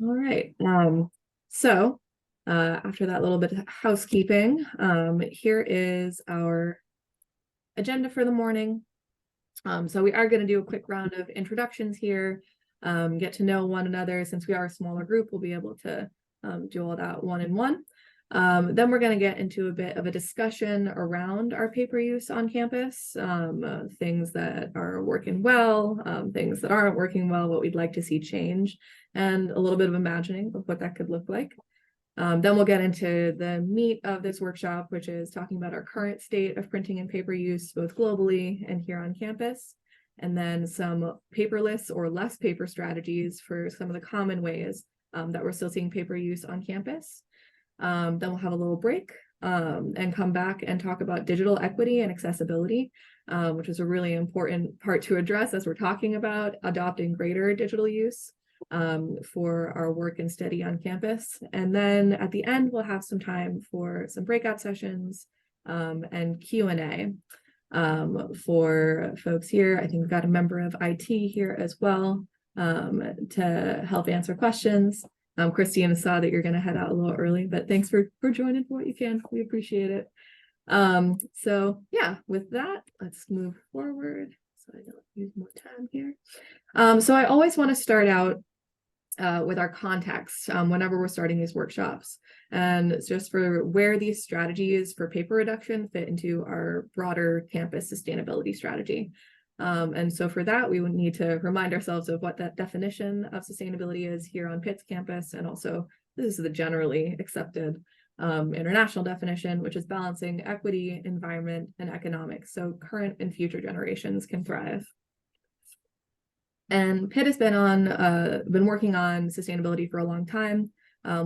All right. After that little bit of housekeeping, here is our agenda for the morning. So we are going to do a quick round of introductions here, get to know one another. Since we are a smaller group, we'll be able to do all that one-on-one. Then we're going to get into a bit of a discussion around our paper use on campus, things that are working well, things that aren't working well, what we'd like to see change, and a little bit of imagining of what that could look like. Then we'll get into the meat of this workshop, which is talking about our current state of printing and paper use, both globally and here on campus, and then some paperless or less paper strategies for some of the common ways that we're still seeing paper use on campus. Then we'll have a little break and come back and talk about digital equity and accessibility, which is a really important part to address as we're talking about adopting greater digital use for our work and study on campus. And then at the end, we'll have some time for some breakout sessions and Q&A for folks here. I think we've got a member of IT here as well to help answer questions. Christine, saw that you're going to head out a little early, but thanks for joining for what you can. We appreciate it. So yeah, with that, let's move forward so I don't use more time here. So I always want to start out with our context whenever we're starting these workshops, and it's just for where these strategies for paper reduction fit into our broader campus sustainability strategy. And so for that, we would need to remind ourselves of what that definition of sustainability is here on Pitt's campus. And also, this is the generally accepted international definition, which is balancing equity, environment, and economics, so current and future generations can thrive. And Pitt has been working on sustainability for a long time,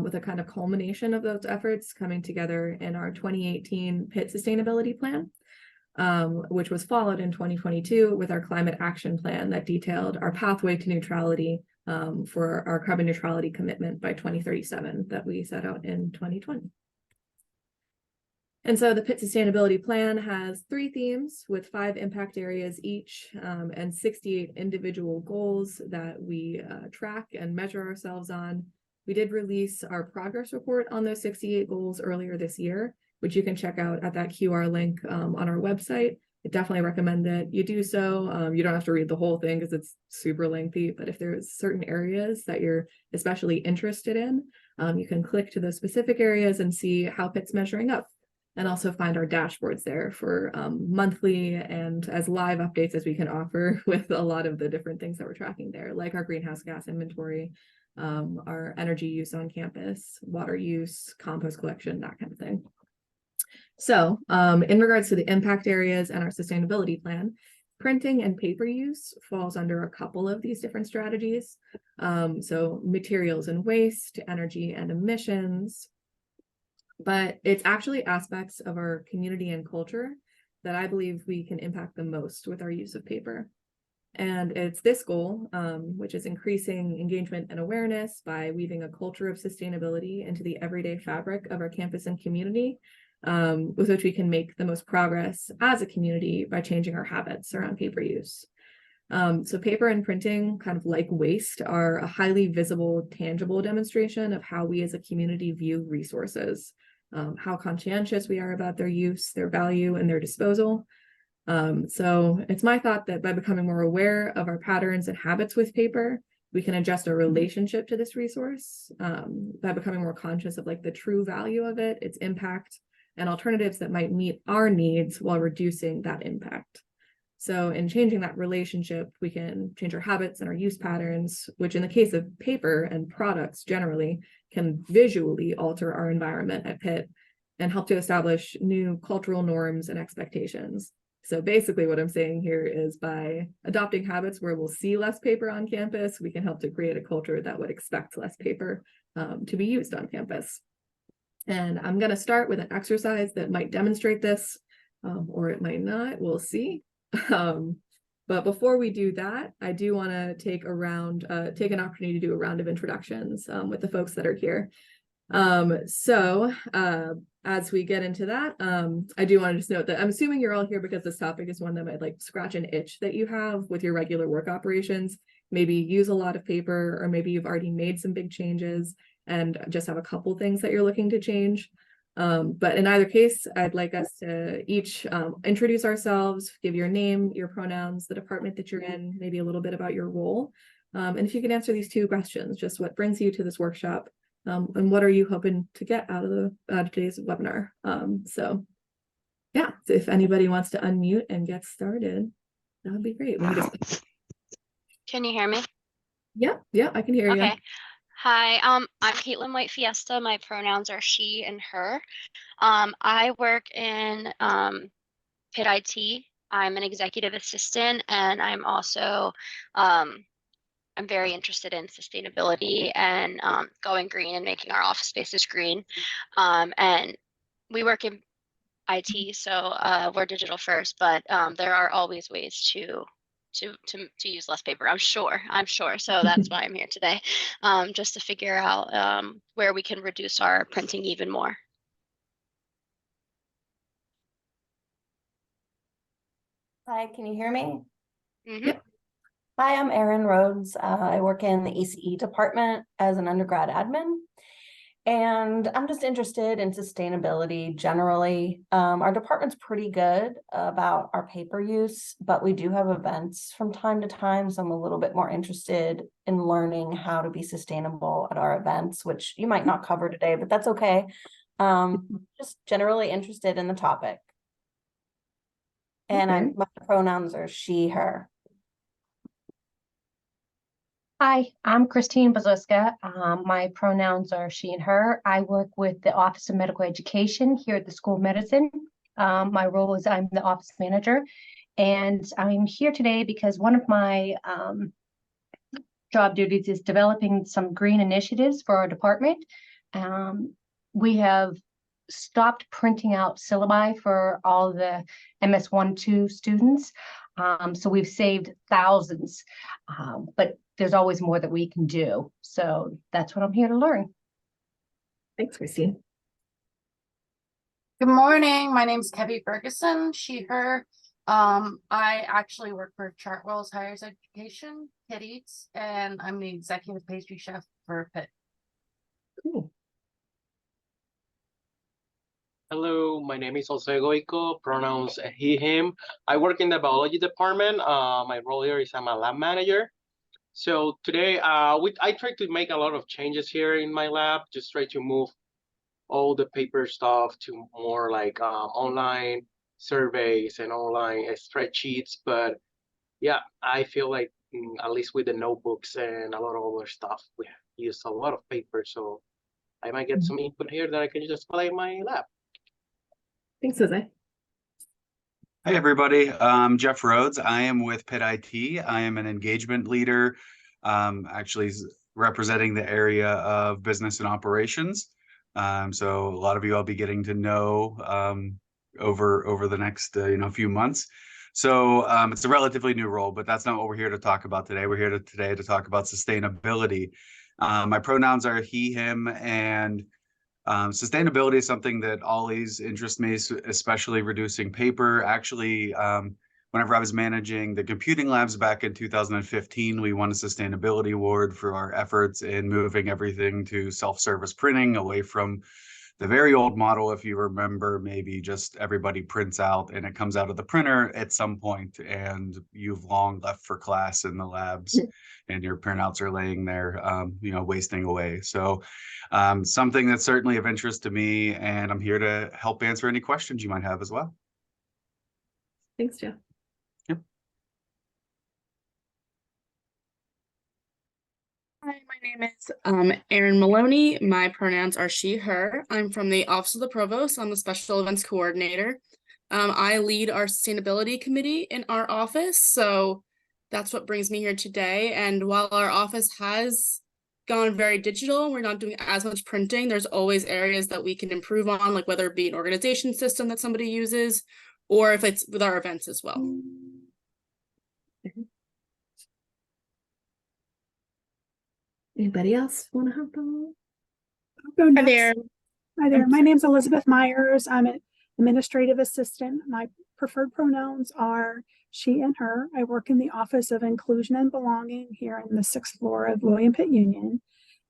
with a kind of culmination of those efforts coming together in our 2018 Pitt Sustainability Plan, which was followed in 2022 with our climate action plan that detailed our pathway to neutrality for our carbon neutrality commitment by 2037 that we set out in 2020. And so the Pitt Sustainability Plan has 3 themes with 5 impact areas each, and 68 individual goals that we track and measure ourselves on. We did release our progress report on those 68 goals earlier this year, which you can check out at that QR link on our website. I definitely recommend that you do so. You don't have to read the whole thing because it's super lengthy, but if there's certain areas that you're especially interested in, you can click to those specific areas and see how Pitt's measuring up, and also find our dashboards there for monthly and as live updates as we can offer with a lot of the different things that we're tracking there, like our greenhouse gas inventory, our energy use on campus, water use, compost collection, that kind of thing. So in regards to the impact areas and our sustainability plan, printing and paper use falls under a couple of these different strategies. So materials and waste, energy and emissions, but it's actually aspects of our community and culture that I believe we can impact the most with our use of paper. And it's this goal, which is increasing engagement and awareness by weaving a culture of sustainability into the everyday fabric of our campus and community, with which we can make the most progress as a community by changing our habits around paper use. So paper and printing, kind of like waste, are a highly visible, tangible demonstration of how we as a community view resources, how conscientious we are about their use, their value, and their disposal. So it's my thought that by becoming more aware of our patterns and habits with paper, we can adjust our relationship to this resource, by becoming more conscious of like the true value of it, its impact, and alternatives that might meet our needs while reducing that impact. So in changing that relationship, we can change our habits and our use patterns, which in the case of paper and products generally can visually alter our environment at Pitt and help to establish new cultural norms and expectations. So basically what I'm saying here is by adopting habits where we'll see less paper on campus, we can help to create a culture that would expect less paper to be used on campus. And I'm going to start with an exercise that might demonstrate this, or it might not, we'll see. But before we do that, I do want to take an opportunity to do a round of introductions with the folks that are here. As we get into that, I do want to just note that I'm assuming you're all here because this topic is one that might like scratch an itch that you have with your regular work operations. maybe use a lot of paper, or maybe you've already made some big changes and just have a couple things that you're looking to change. But in either case, I'd like us to each introduce ourselves, give your name, your pronouns, the department that you're in, maybe a little bit about your role. And if you can answer these 2 questions, just what brings you to this workshop, and what are you hoping to get out of today's webinar. So yeah, so if anybody wants to unmute and get started, that would be great. Can you hear me? Yeah, I can hear you. Okay. Hi, I'm Caitlin White Fiesta. My pronouns are she and her. I work in Pitt IT. I'm an executive assistant, and I'm also I'm very interested in sustainability and going green and making our office spaces green. And we work in IT, so we're digital first, but there are always ways to use less paper. I'm sure. So that's why I'm here today, just to figure out where we can reduce our printing even more. Hi, can you hear me? Mm-hmm. Yep. Hi, I'm Erin Rhodes. I work in the ECE department as an undergrad admin, and I'm just interested in sustainability generally. Our department's pretty good about our paper use, but we do have events from time to time, so I'm a little bit more interested in learning how to be sustainable at our events, which you might not cover today, but that's okay. Just generally interested in the topic. And my pronouns are she, her. Hi, I'm Christine Bazuska. My pronouns are she and her. I work with the Office of Medical Education here at the School of Medicine. My role is I'm the office manager, and I'm here today because one of my job duties is developing some green initiatives for our department. We have stopped printing out syllabi for all the MS1-2 students. So we've saved thousands, but there's always more that we can do. So that's what I'm here to learn. Thanks, Christine. Good morning. My name is Kevy Ferguson, she, her. I actually work for Chartwell's Higher Education, Pitt Eats, and I'm the executive pastry chef for Pitt. Cool. Hello, my name is Jose Goico, pronouns he, him. I work in the biology department. My role here is I'm a lab manager. So today, I try to make a lot of changes here in my lab, just try to move all the paper stuff to more like online surveys and online spreadsheets. But yeah, I feel like at least with the notebooks and a lot of other stuff, we use a lot of paper. So I might get some input here that I can just apply in my lab. Thanks, Jose. Hi, everybody. Jeff Rhodes. I am with Pitt IT. I am an engagement leader, actually representing the area of business and operations. So a lot of you I'll be getting to know over the next few months. So it's a relatively new role, but that's not what we're here to talk about today. We're here today to talk about sustainability. My pronouns are he, him, and sustainability is something that always interests me, especially reducing paper. Actually, whenever I was managing the computing labs back in 2015, we won a sustainability award for our efforts in moving everything to self-service printing, away from the very old model. If you remember, maybe just everybody prints out and it comes out of the printer at some point, and you've long left for class in the labs and your printouts are laying there, wasting away. So something that's certainly of interest to me, and I'm here to help answer any questions you might have as well. Thanks, Jeff. Yep. Hi, my name is Erin Maloney. My pronouns are she, her. I'm from the Office of the Provost. I'm the Special Events Coordinator. I lead our sustainability committee in our office, so that's what brings me here today. And while our office has gone very digital, we're not doing as much printing, there's always areas that we can improve on, like whether it be an organization system that somebody uses, or if it's with our events as well. Anybody else want to hop on? I'll go next. Hi there. My name's Elizabeth Myers. I'm an administrative assistant. My preferred pronouns are she and her. I work in the Office of Inclusion and Belonging here in the 6th floor of William Pitt Union.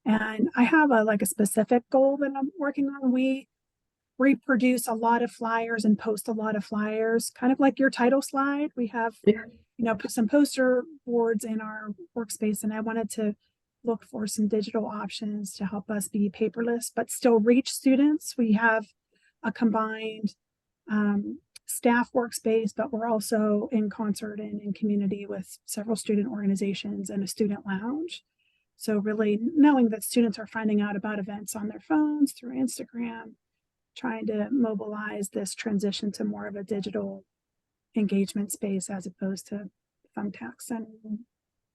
And I have a specific goal that I'm working on. We reproduce a lot of flyers and post a lot of flyers, kind of like your title slide. We have, put some poster boards in our workspace, and I wanted to look for some digital options to help us be paperless, but still reach students. We have a combined staff workspace, but we're also in concert and in community with several student organizations and a student lounge. So really knowing that students are finding out about events on their phones through Instagram, trying to mobilize this transition to more of a digital engagement space as opposed to thumbtacks and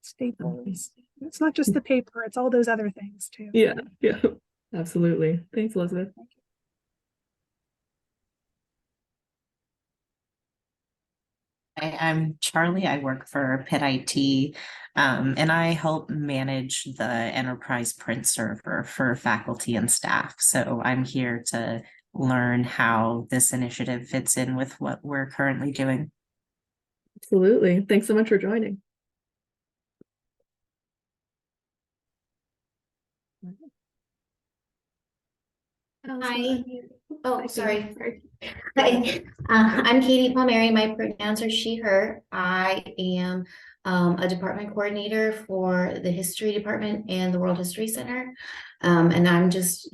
staples. It's not just the paper, it's all those other things too. Yeah, absolutely. Thanks, Elizabeth. I'm Charlie. I work for Pitt IT, and I help manage the enterprise print server for faculty and staff. So I'm here to learn how this initiative fits in with what we're currently doing. Absolutely. Thanks so much for joining. Hi. Oh, sorry. Hi. I'm Katie Palmieri. My pronouns are she, her. I am a department coordinator for the history department and the World History Center. And I'm just,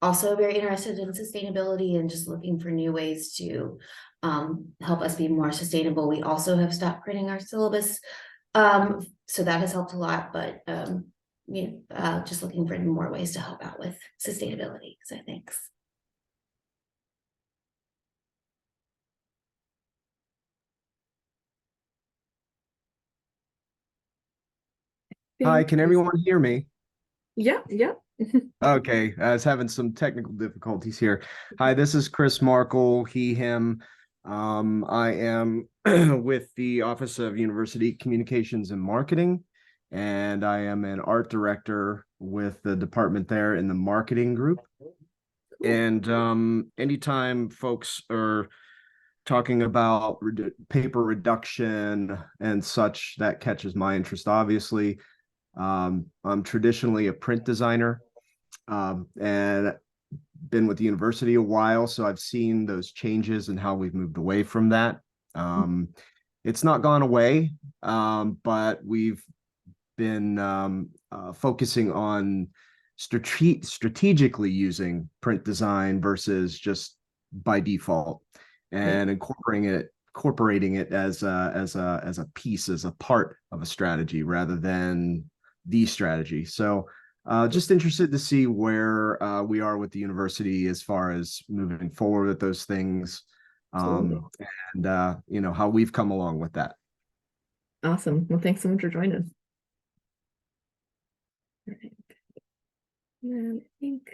also very interested in sustainability and just looking for new ways to help us be more sustainable. We also have stopped printing our syllabus. So that has helped a lot, but just looking for more ways to help out with sustainability. So thanks. Hi, can everyone hear me? Yeah. Okay, I was having some technical difficulties here. Hi, this is Chris Markle, he, him. I am with the Office of University Communications and Marketing, and I am an art director with the department there in the marketing group. And anytime folks are talking about paper reduction and such, that catches my interest, obviously. I'm traditionally a print designer and been with the university a while, so I've seen those changes and how we've moved away from that. It's not gone away, but we've been focusing on strategically using print design versus just by default, and incorporating it as a piece, as a part of a strategy rather than the strategy. So just interested to see where we are with the university as far as moving forward with those things, and how we've come along with that. Awesome. Well, thanks so much for joining us. All right. And I think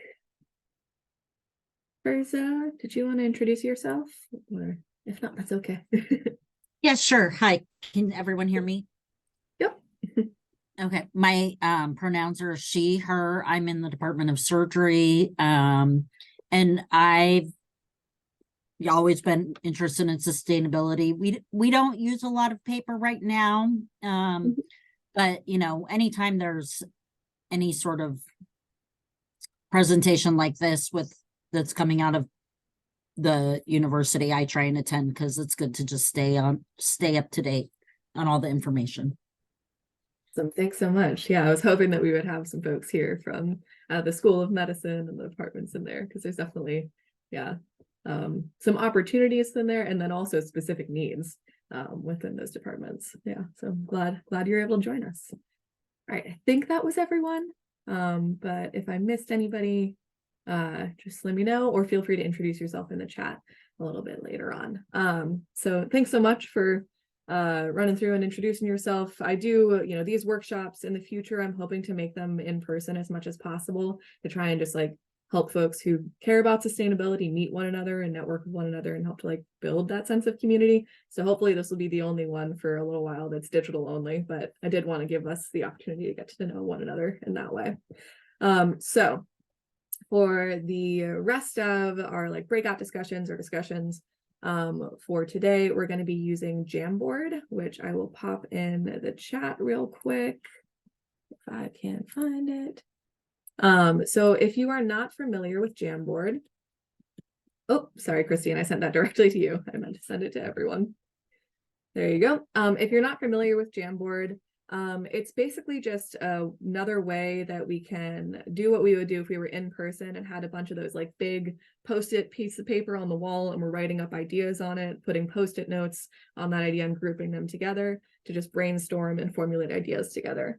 Berza, did you want to introduce yourself? Or if not, that's okay. Yeah, sure. Hi, can everyone hear me? Yep. Okay, my pronouns are she, her. I'm in the Department of Surgery, and I've always been interested in sustainability. We don't use a lot of paper right now, but anytime there's any sort of presentation like this that's coming out of the university, I try and attend because it's good to just stay up to date on all the information. So thanks so much. Yeah, I was hoping that we would have some folks here from the School of Medicine and the departments in there, because there's definitely, some opportunities in there, and then also specific needs within those departments. Yeah, so glad you're able to join us. All right, I think that was everyone. But if I missed anybody, just let me know, or feel free to introduce yourself in the chat a little bit later on. So thanks so much for running through and introducing yourself. I do, these workshops in the future, I'm hoping to make them in person as much as possible to try and just help folks who care about sustainability meet one another and network with one another and help to build that sense of community. So hopefully this will be the only one for a little while that's digital only, but I did want to give us the opportunity to get to know one another in that way. So For the rest of our like breakout discussions or discussions for today, we're going to be using Jamboard, which I will pop in the chat real quick if I can find it. So if you are not familiar with Jamboard, oh, sorry, Christine, I sent that directly to you. I meant to send it to everyone. There you go. If you're not familiar with Jamboard, it's basically just another way that we can do what we would do if we were in person and had a bunch of those like big post-it piece of paper on the wall and we're writing up ideas on it, putting post-it notes on that idea and grouping them together to just brainstorm and formulate ideas together.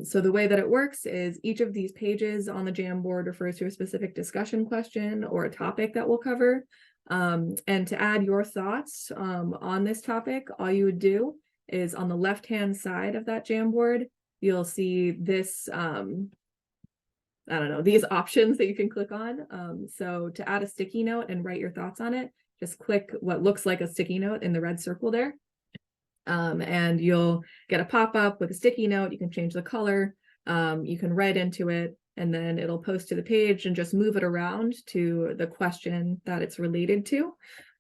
So the way that it works is each of these pages on the Jamboard refers to a specific discussion question or a topic that we'll cover. And to add your thoughts on this topic, all you would do is on the left-hand side of that Jamboard, you'll see this, I don't know, these options that you can click on. So to add a sticky note and write your thoughts on it, just click what looks like a sticky note in the red circle there. And you'll get a pop-up with a sticky note. You can change the color, you can write into it, and then it'll post to the page and just move it around to the question that it's related to.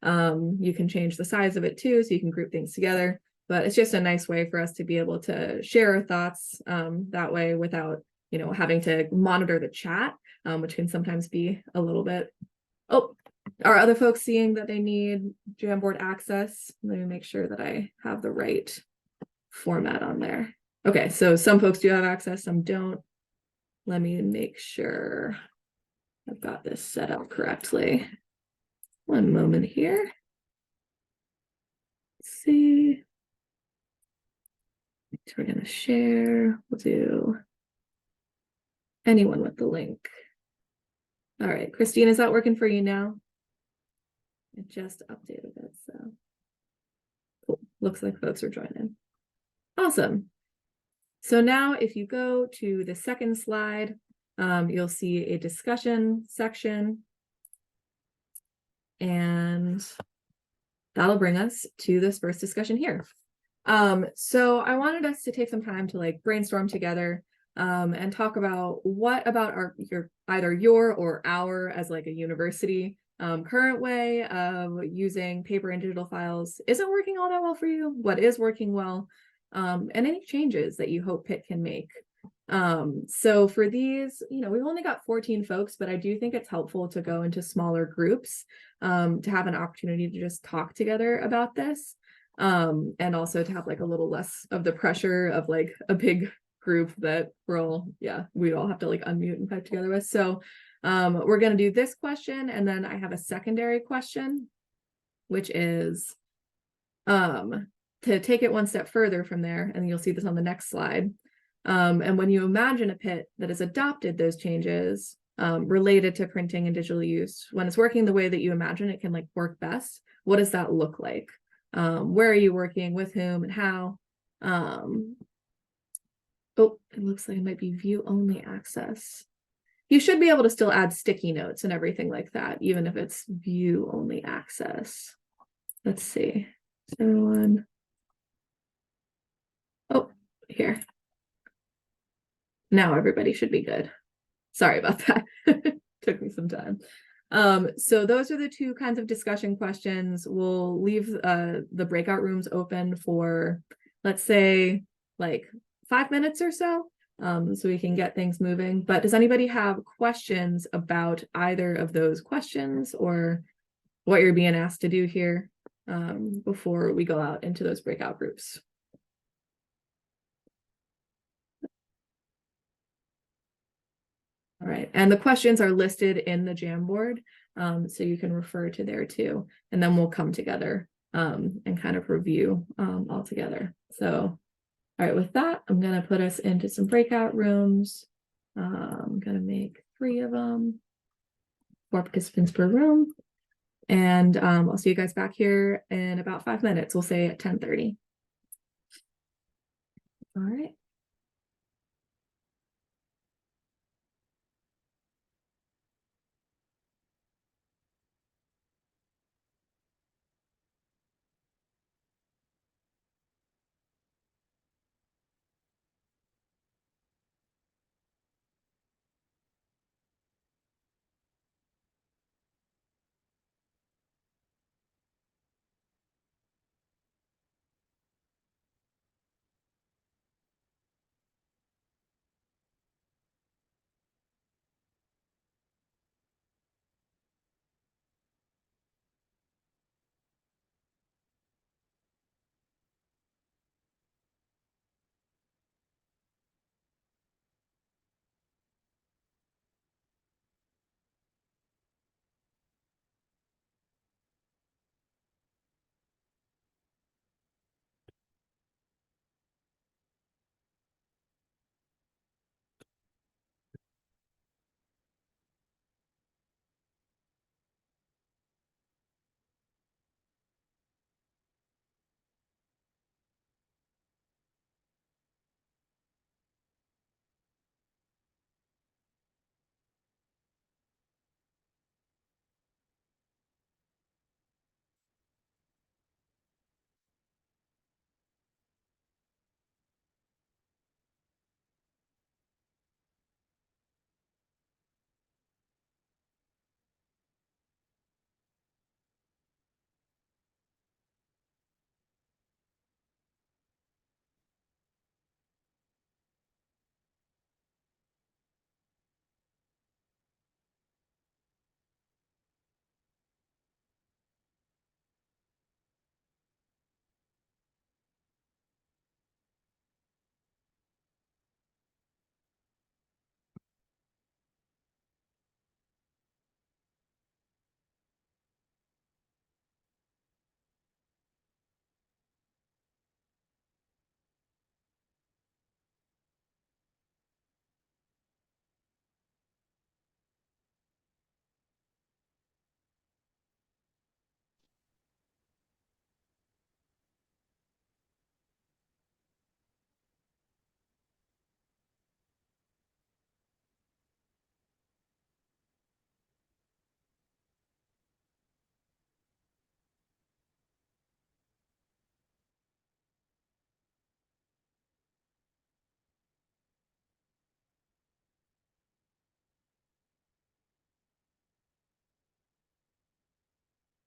You can change the size of it too, so you can group things together, but it's just a nice way for us to be able to share our thoughts that way without, you know, having to monitor the chat, which can sometimes be a little bit, oh, are other folks seeing that they need Jamboard access? Let me make sure that I have the right format on there. Okay, so some folks do have access, some don't. Let me make sure I've got this set up correctly. One moment here. Let's see. So we're going to share. We'll do anyone with the link. All right, Christine, is that working for you now? I just updated it, so cool. Looks like folks are joining. Awesome. So now if you go to the second slide, you'll see a discussion section. And that'll bring us to this first discussion here. So I wanted us to take some time to like brainstorm together and talk about what about either your or our as like a university current way of using paper and digital files isn't working all that well for you, what is working well, and any changes that you hope Pitt can make. So for these, you know, we've only got 14 folks, but I do think it's helpful to go into smaller groups to have an opportunity to just talk together about this, and also to have like a little less of the pressure of like a big group that we'd all have to like unmute and type together with. So we're going to do this question, and then I have a secondary question, which is to take it one step further from there, and you'll see this on the next slide. And when you imagine a Pitt that has adopted those changes related to printing and digital use, when it's working the way that you imagine it can like work best, what does that look like? Where are you working, with whom, and how? Oh, it looks like it might be view only access. You should be able to still add sticky notes and everything like that, even if it's view only access. Let's see. Everyone. Oh, here. Now everybody should be good. Sorry about that. Took me some time. So those are the two kinds of discussion questions. We'll leave the breakout rooms open for, let's say, like 5 minutes or so, so we can get things moving. But does anybody have questions about either of those questions or what you're being asked to do here before we go out into those breakout groups? All right, and the questions are listed in the Jamboard, so you can refer to there too, and then we'll come together and kind of review all together. So, all right, with that, I'm gonna put us into some breakout rooms. I'm gonna make 3 of them, 4 participants per room, and I'll see you guys back here in about 5 minutes. We'll say at 10:30. All right.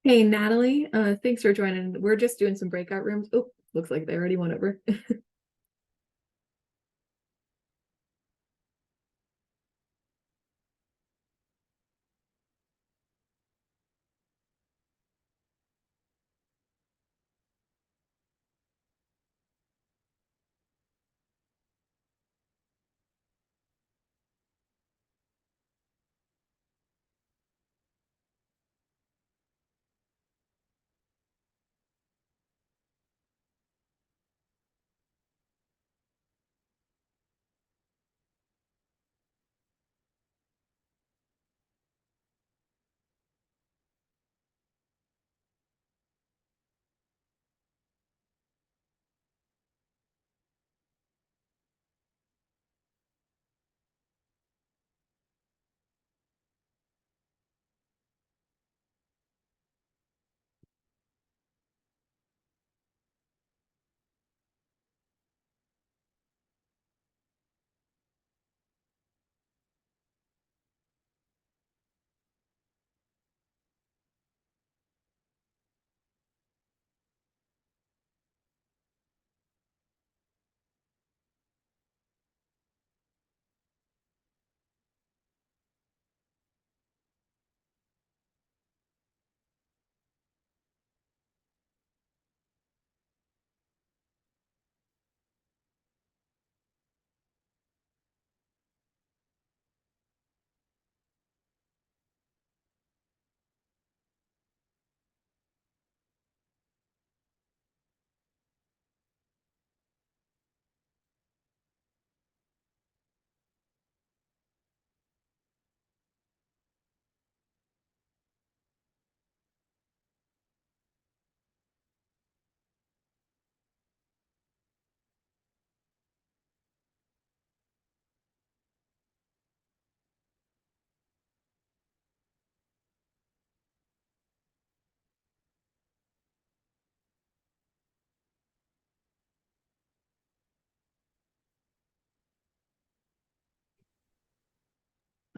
Hey, Natalie, thanks for joining. We're just doing some breakout rooms. Oh, looks like they already went over.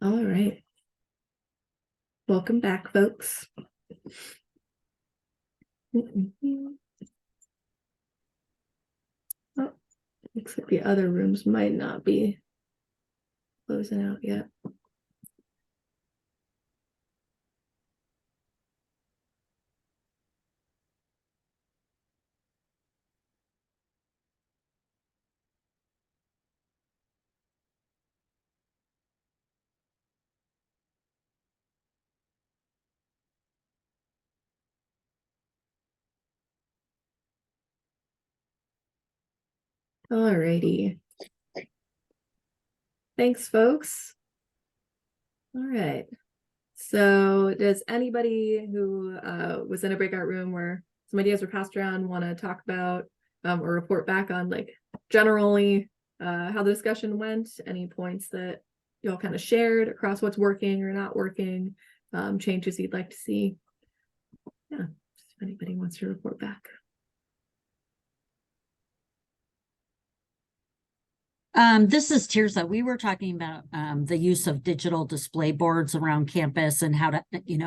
All right. Welcome back, folks. Oh, looks like the other rooms might not be closing out yet. All righty. Thanks, folks. All right. So does anybody who was in a breakout room where some ideas were passed around want to talk about or report back on like generally how the discussion went? Any points that y'all kind of shared across what's working or not working, changes you'd like to see? Yeah, if anybody wants to report back. This is Tirza. We were talking about the use of digital display boards around campus and how to,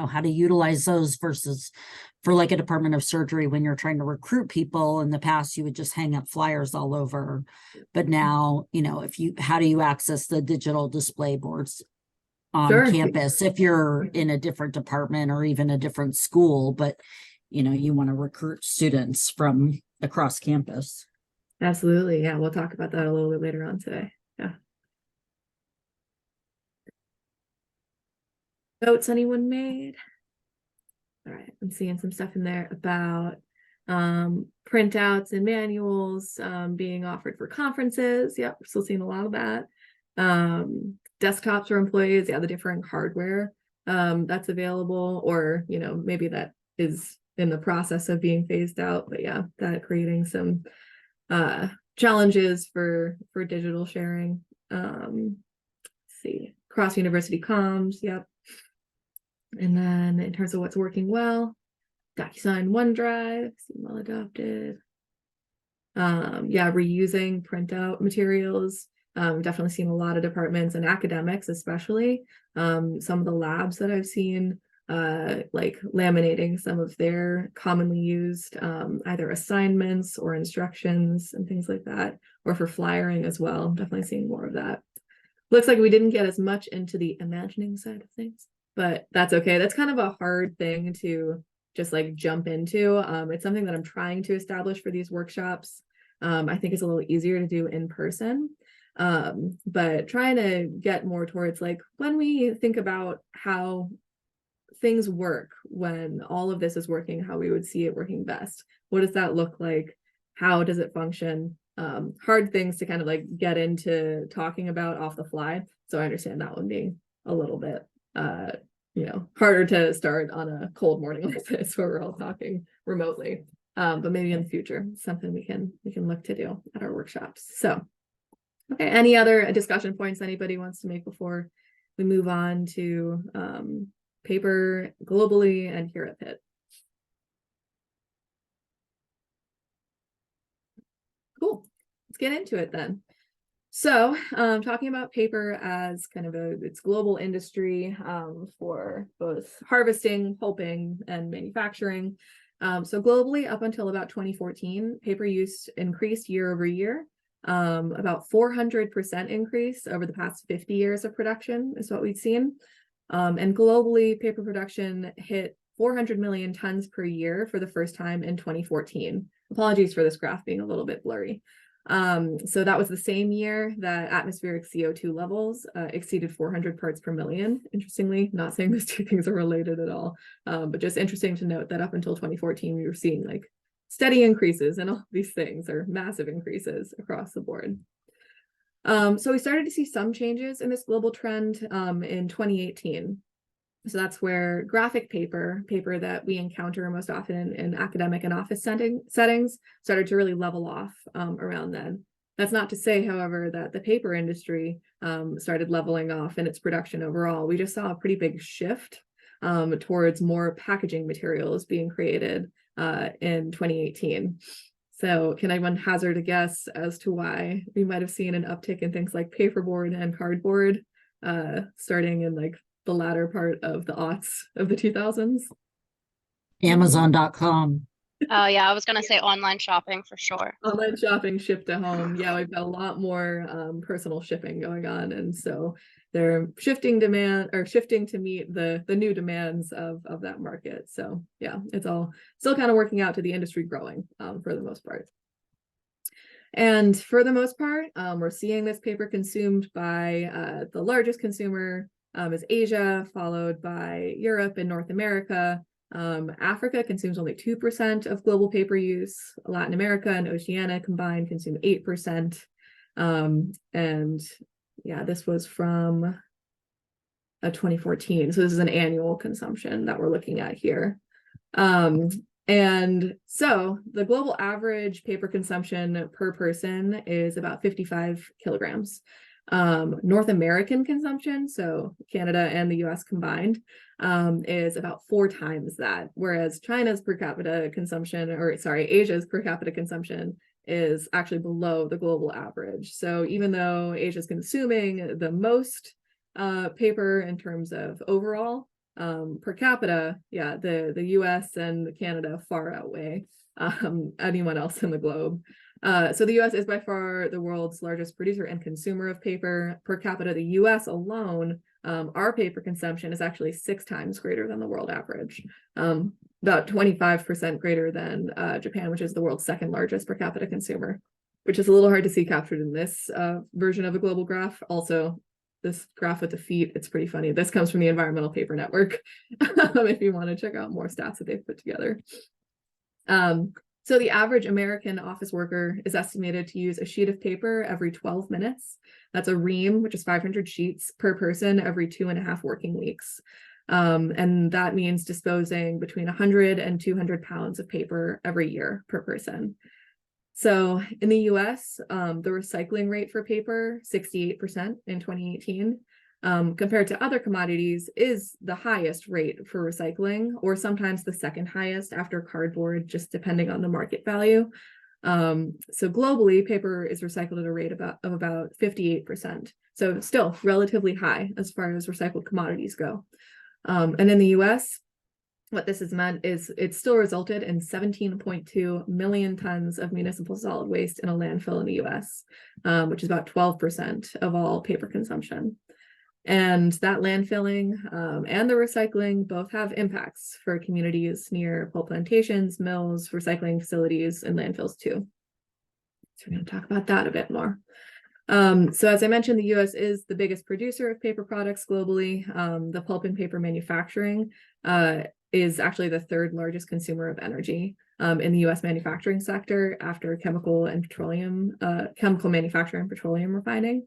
how to utilize those versus for like a Department of Surgery when you're trying to recruit people. In the past, you would just hang up flyers all over. But now, how do you access the digital display boards on campus if you're in a different department or even a different school, but you want to recruit students from across campus? Absolutely. Yeah, we'll talk about that a little bit later on today. Yeah. Notes anyone made? All right, I'm seeing some stuff in there about printouts and manuals being offered for conferences. Yep, we're still seeing a lot of that. Desktops for employees, yeah, the different hardware that's available, or maybe that is in the process of being phased out. But yeah, that creating some challenges for digital sharing. Let's see, cross university comms, yep. And then in terms of what's working well, DocuSign, OneDrive, well adopted. Yeah, reusing printout materials. Definitely seen a lot of departments and academics, especially some of the labs that I've seen like laminating some of their commonly used either assignments or instructions and things like that, or for flyering as well. I'm definitely seeing more of that. Looks like we didn't get as much into the imagining side of things, but that's okay. That's kind of a hard thing to just like jump into. It's something that I'm trying to establish for these workshops. I think it's a little easier to do in person, but trying to get more towards like when we think about how things work, when all of this is working, how we would see it working best. What does that look like? How does it function? Hard things to kind of like get into talking about off the fly. So I understand that one being a little bit, harder to start on a cold morning like this where we're all talking remotely. But maybe in the future, something we can look to do at our workshops. So, okay, any other discussion points anybody wants to make before we move on to paper globally and here at Pitt? Cool, let's get into it then. So talking about paper as kind of its global industry for both harvesting, pulping, and manufacturing. So globally, up until about 2014, paper use increased year over year. About 400% increase over the past 50 years of production is what we've seen. And globally, paper production hit 400 million tons per year for the first time in 2014. Apologies for this graph being a little bit blurry. So that was the same year that atmospheric CO2 levels exceeded 400 parts per million. Interestingly, not saying those two things are related at all, but just interesting to note that up until 2014, we were seeing like steady increases in all these things, or massive increases across the board. So we started to see some changes in this global trend in 2018. So that's where graphic paper that we encounter most often in academic and office settings, started to really level off around then. That's not to say, however, that the paper industry started leveling off in its production overall. We just saw a pretty big shift towards more packaging materials being created in 2018. So can anyone hazard a guess as to why we might have seen an uptick in things like paperboard and cardboard starting in like the latter part of the aughts of the 2000s? Amazon.com. Oh yeah, I was gonna say online shopping for sure. Online shopping, ship to home. Yeah, we've got a lot more personal shipping going on, and so they're shifting to meet the new demands of that market. So yeah, it's all still kind of working out to the industry growing for the most part. And for the most part, we're seeing this paper consumed by the largest consumer is Asia, followed by Europe and North America. Africa consumes only 2% of global paper use. Latin America and Oceania combined consume 8%. And yeah, this was from 2014. So this is an annual consumption that we're looking at here. And so the global average paper consumption per person is about 55 kilograms. North American consumption, so Canada and the US combined, is about 4 times that, whereas Asia's per capita consumption is actually below the global average. So even though Asia's consuming the most paper in terms of overall per capita, yeah, the US and Canada far outweigh anyone else in the globe. So the US is by far the world's largest producer and consumer of paper. Per capita, the US alone, our paper consumption is actually 6 times greater than the world average, about 25% greater than Japan, which is the world's second largest per capita consumer, which is a little hard to see captured in this version of a global graph. Also, this graph with the feet, it's pretty funny. This comes from the Environmental Paper Network, if you want to check out more stats that they've put together. So the average American office worker is estimated to use a sheet of paper every 12 minutes. That's a ream, which is 500 sheets per person every 2.5 working weeks. And that means disposing between 100 and 200 pounds of paper every year per person. So in the US, the recycling rate for paper, 68% in 2018. Compared to other commodities, is the highest rate for recycling, or sometimes the second highest after cardboard, just depending on the market value. So globally, paper is recycled at a rate of about 58%. So still relatively high as far as recycled commodities go. And in the US, what this has meant is it still resulted in 17.2 million tons of municipal solid waste in a landfill in the US, which is about 12% of all paper consumption. And that landfilling and the recycling both have impacts for communities near pulp plantations, mills, recycling facilities, and landfills too. So we're going to talk about that a bit more. So as I mentioned, the US is the biggest producer of paper products globally. The pulp and paper manufacturing is actually the third largest consumer of energy in the US manufacturing sector after chemical manufacturing and petroleum refining.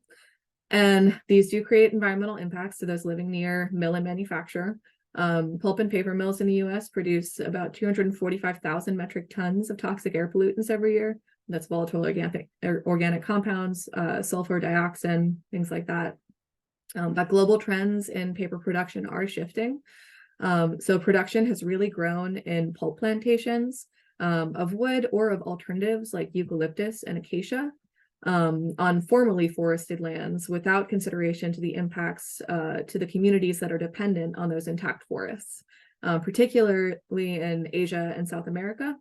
And these do create environmental impacts to those living near mill and manufacture. Pulp and paper mills in the US produce about 245,000 metric tons of toxic air pollutants every year. That's volatile organic compounds, sulfur, dioxin, things like that. But global trends in paper production are shifting. So production has really grown in pulp plantations of wood or of alternatives like eucalyptus and acacia on formerly forested lands without consideration to the impacts to the communities that are dependent on those intact forests, particularly in Asia and South America.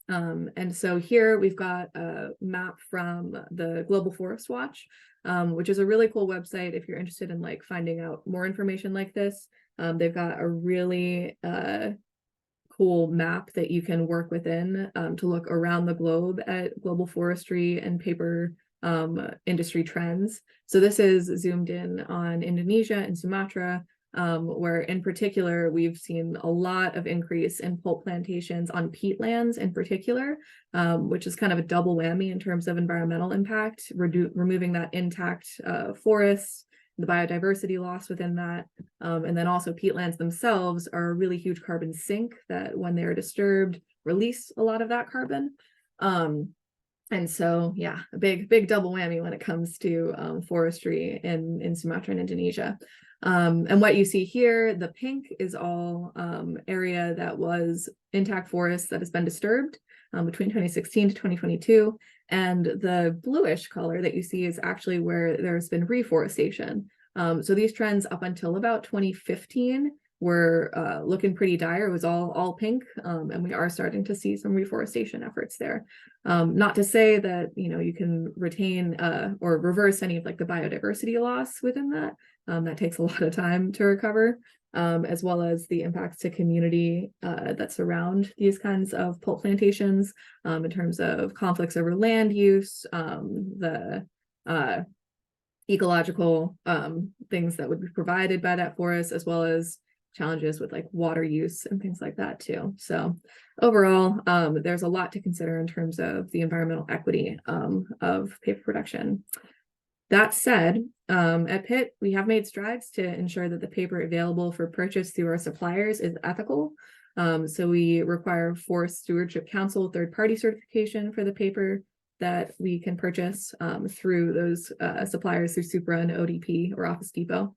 And so here we've got a map from the Global Forest Watch, which is a really cool website if you're interested in like finding out more information like this. They've got a really cool map that you can work within to look around the globe at global forestry and paper industry trends. So this is zoomed in on Indonesia and Sumatra, where in particular, we've seen a lot of increase in pulp plantations on peatlands in particular, which is kind of a double whammy in terms of environmental impact, removing that intact forest, the biodiversity loss within that. And then also peatlands themselves are a really huge carbon sink that when they're disturbed, release a lot of that carbon. And so, yeah, a big double whammy when it comes to forestry in Sumatra and Indonesia. And what you see here, the pink is all area that was intact forest that has been disturbed between 2016 to 2022. And the bluish color that you see is actually where there's been reforestation. So these trends up until about 2015 were looking pretty dire. It was all pink, and we are starting to see some reforestation efforts there. Not to say that, you know, you can retain or reverse any of like the biodiversity loss within that. That takes a lot of time to recover, as well as the impacts to community that surround these kinds of pulp plantations in terms of conflicts over land use, the ecological things that would be provided by that forest, as well as challenges with like water use and things like that too. So overall, there's a lot to consider in terms of the environmental equity of paper production. That said, at Pitt, we have made strides to ensure that the paper available for purchase through our suppliers is ethical. So we require Forest Stewardship Council third-party certification for the paper that we can purchase through those suppliers through Supra and ODP or Office Depot.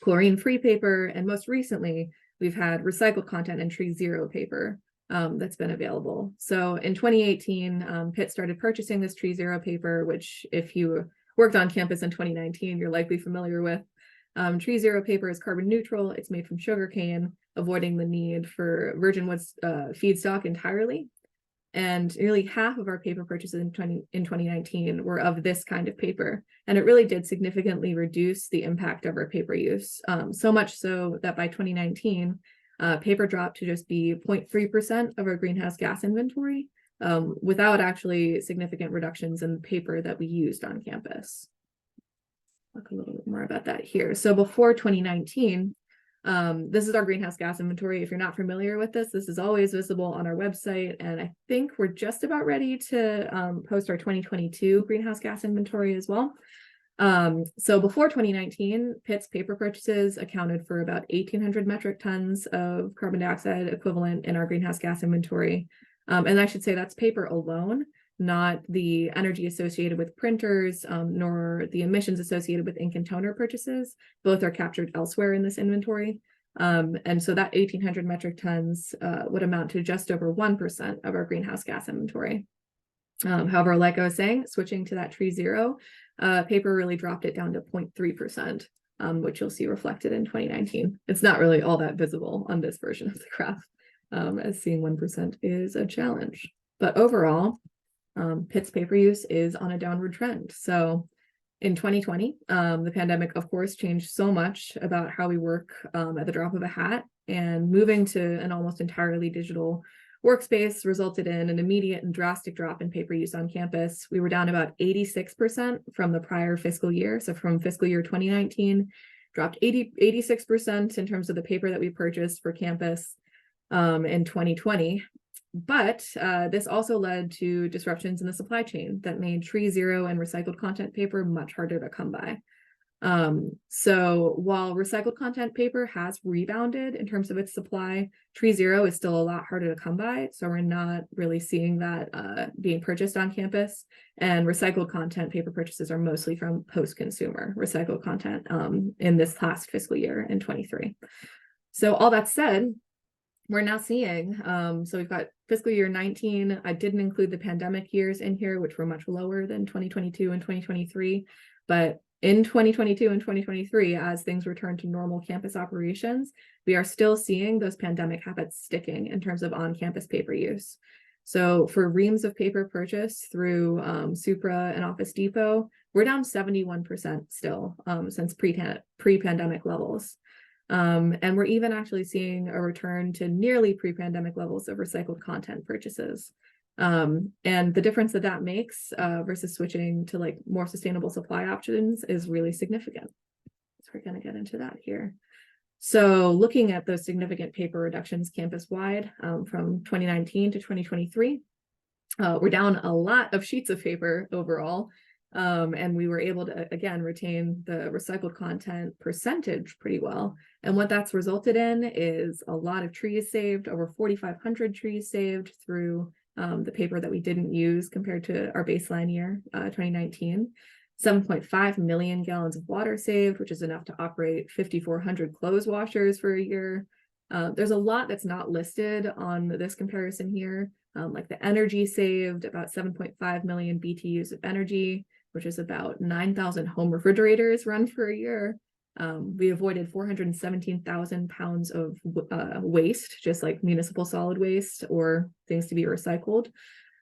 Chlorine-free paper, and most recently, we've had recycled content and Tree Zero paper that's been available. So in 2018, Pitt started purchasing this Tree Zero paper, which if you worked on campus in 2019, you're likely familiar with. Tree Zero paper is carbon neutral. It's made from sugarcane, avoiding the need for virgin wood feedstock entirely. And nearly half of our paper purchases in 2019 were of this kind of paper. And it really did significantly reduce the impact of our paper use. So much so that by 2019, paper dropped to just be 0.3% of our greenhouse gas inventory, without actually significant reductions in the paper that we used on campus. Talk a little bit more about that here. So before 2019, this is our greenhouse gas inventory. If you're not familiar with this is always visible on our website. And I think we're just about ready to post our 2022 greenhouse gas inventory as well. So before 2019, Pitt's paper purchases accounted for about 1,800 metric tons of carbon dioxide equivalent in our greenhouse gas inventory. And I should say that's paper alone, not the energy associated with printers, nor the emissions associated with ink and toner purchases. Both are captured elsewhere in this inventory. And so that 1,800 metric tons would amount to just over 1% of our greenhouse gas inventory. However, like I was saying, switching to that Tree Zero, paper really dropped it down to 0.3%, which you'll see reflected in 2019. It's not really all that visible on this version of the graph, as seeing 1% is a challenge. But overall, Pitt's paper use is on a downward trend. So in 2020, the pandemic, of course, changed so much about how we work at the drop of a hat, and moving to an almost entirely digital workspace resulted in an immediate and drastic drop in paper use on campus. We were down about 86% from the prior fiscal year. So from fiscal year 2019, dropped 86% in terms of the paper that we purchased for campus in 2020. But this also led to disruptions in the supply chain that made Tree Zero and recycled content paper much harder to come by. So while recycled content paper has rebounded in terms of its supply, Tree Zero is still a lot harder to come by. So we're not really seeing that being purchased on campus. And recycled content paper purchases are mostly from post-consumer recycled content in this last fiscal year in 23. So all that said, we're now seeing, so we've got fiscal year 19. I didn't include the pandemic years in here, which were much lower than 2022 and 2023. But in 2022 and 2023, as things return to normal campus operations, we are still seeing those pandemic habits sticking in terms of on-campus paper use. So for reams of paper purchased through Supra and Office Depot, we're down 71% still since pre-pandemic levels. And we're even actually seeing a return to nearly pre-pandemic levels of recycled content purchases. And the difference that makes versus switching to like more sustainable supply options is really significant. So we're going to get into that here. So looking at those significant paper reductions campus-wide from 2019 to 2023, we're down a lot of sheets of paper overall. And we were able to, again, retain the recycled content percentage pretty well. And what that's resulted in is a lot of trees saved, over 4,500 trees saved through the paper that we didn't use compared to our baseline year, 2019. 7.5 million gallons of water saved, which is enough to operate 5,400 clothes washers for a year. There's a lot that's not listed on this comparison here, like the energy saved, about 7.5 million BTUs of energy, which is about 9,000 home refrigerators run for a year. We avoided 417,000 pounds of waste, just like municipal solid waste or things to be recycled.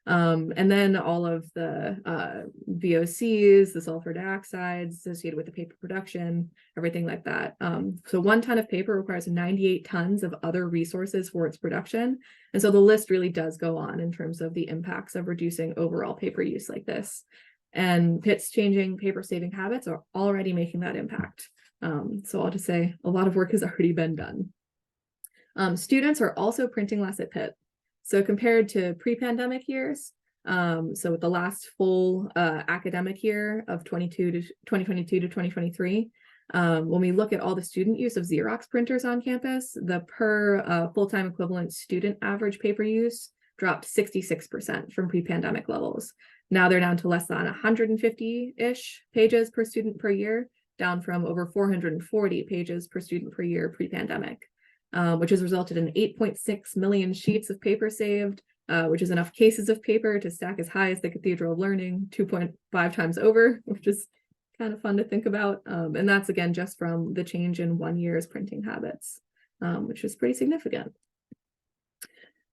And then all of the VOCs, the sulfur dioxides associated with the paper production, everything like that. So 1 ton of paper requires 98 tons of other resources for its production. And so the list really does go on in terms of the impacts of reducing overall paper use like this. And Pitt's changing paper saving habits are already making that impact. So I'll just say a lot of work has already been done. Students are also printing less at Pitt. So compared to pre-pandemic years, so with the last full academic year of 2022 to 2023, when we look at all the student use of Xerox printers on campus, the per full-time equivalent student average paper use dropped 66% from pre-pandemic levels. Now they're down to less than 150-ish pages per student per year, down from over 440 pages per student per year pre-pandemic, which has resulted in 8.6 million sheets of paper saved, which is enough cases of paper to stack as high as the Cathedral of Learning 2.5 times over, which is kind of fun to think about. And that's, again, just from the change in 1 year's printing habits, which is pretty significant.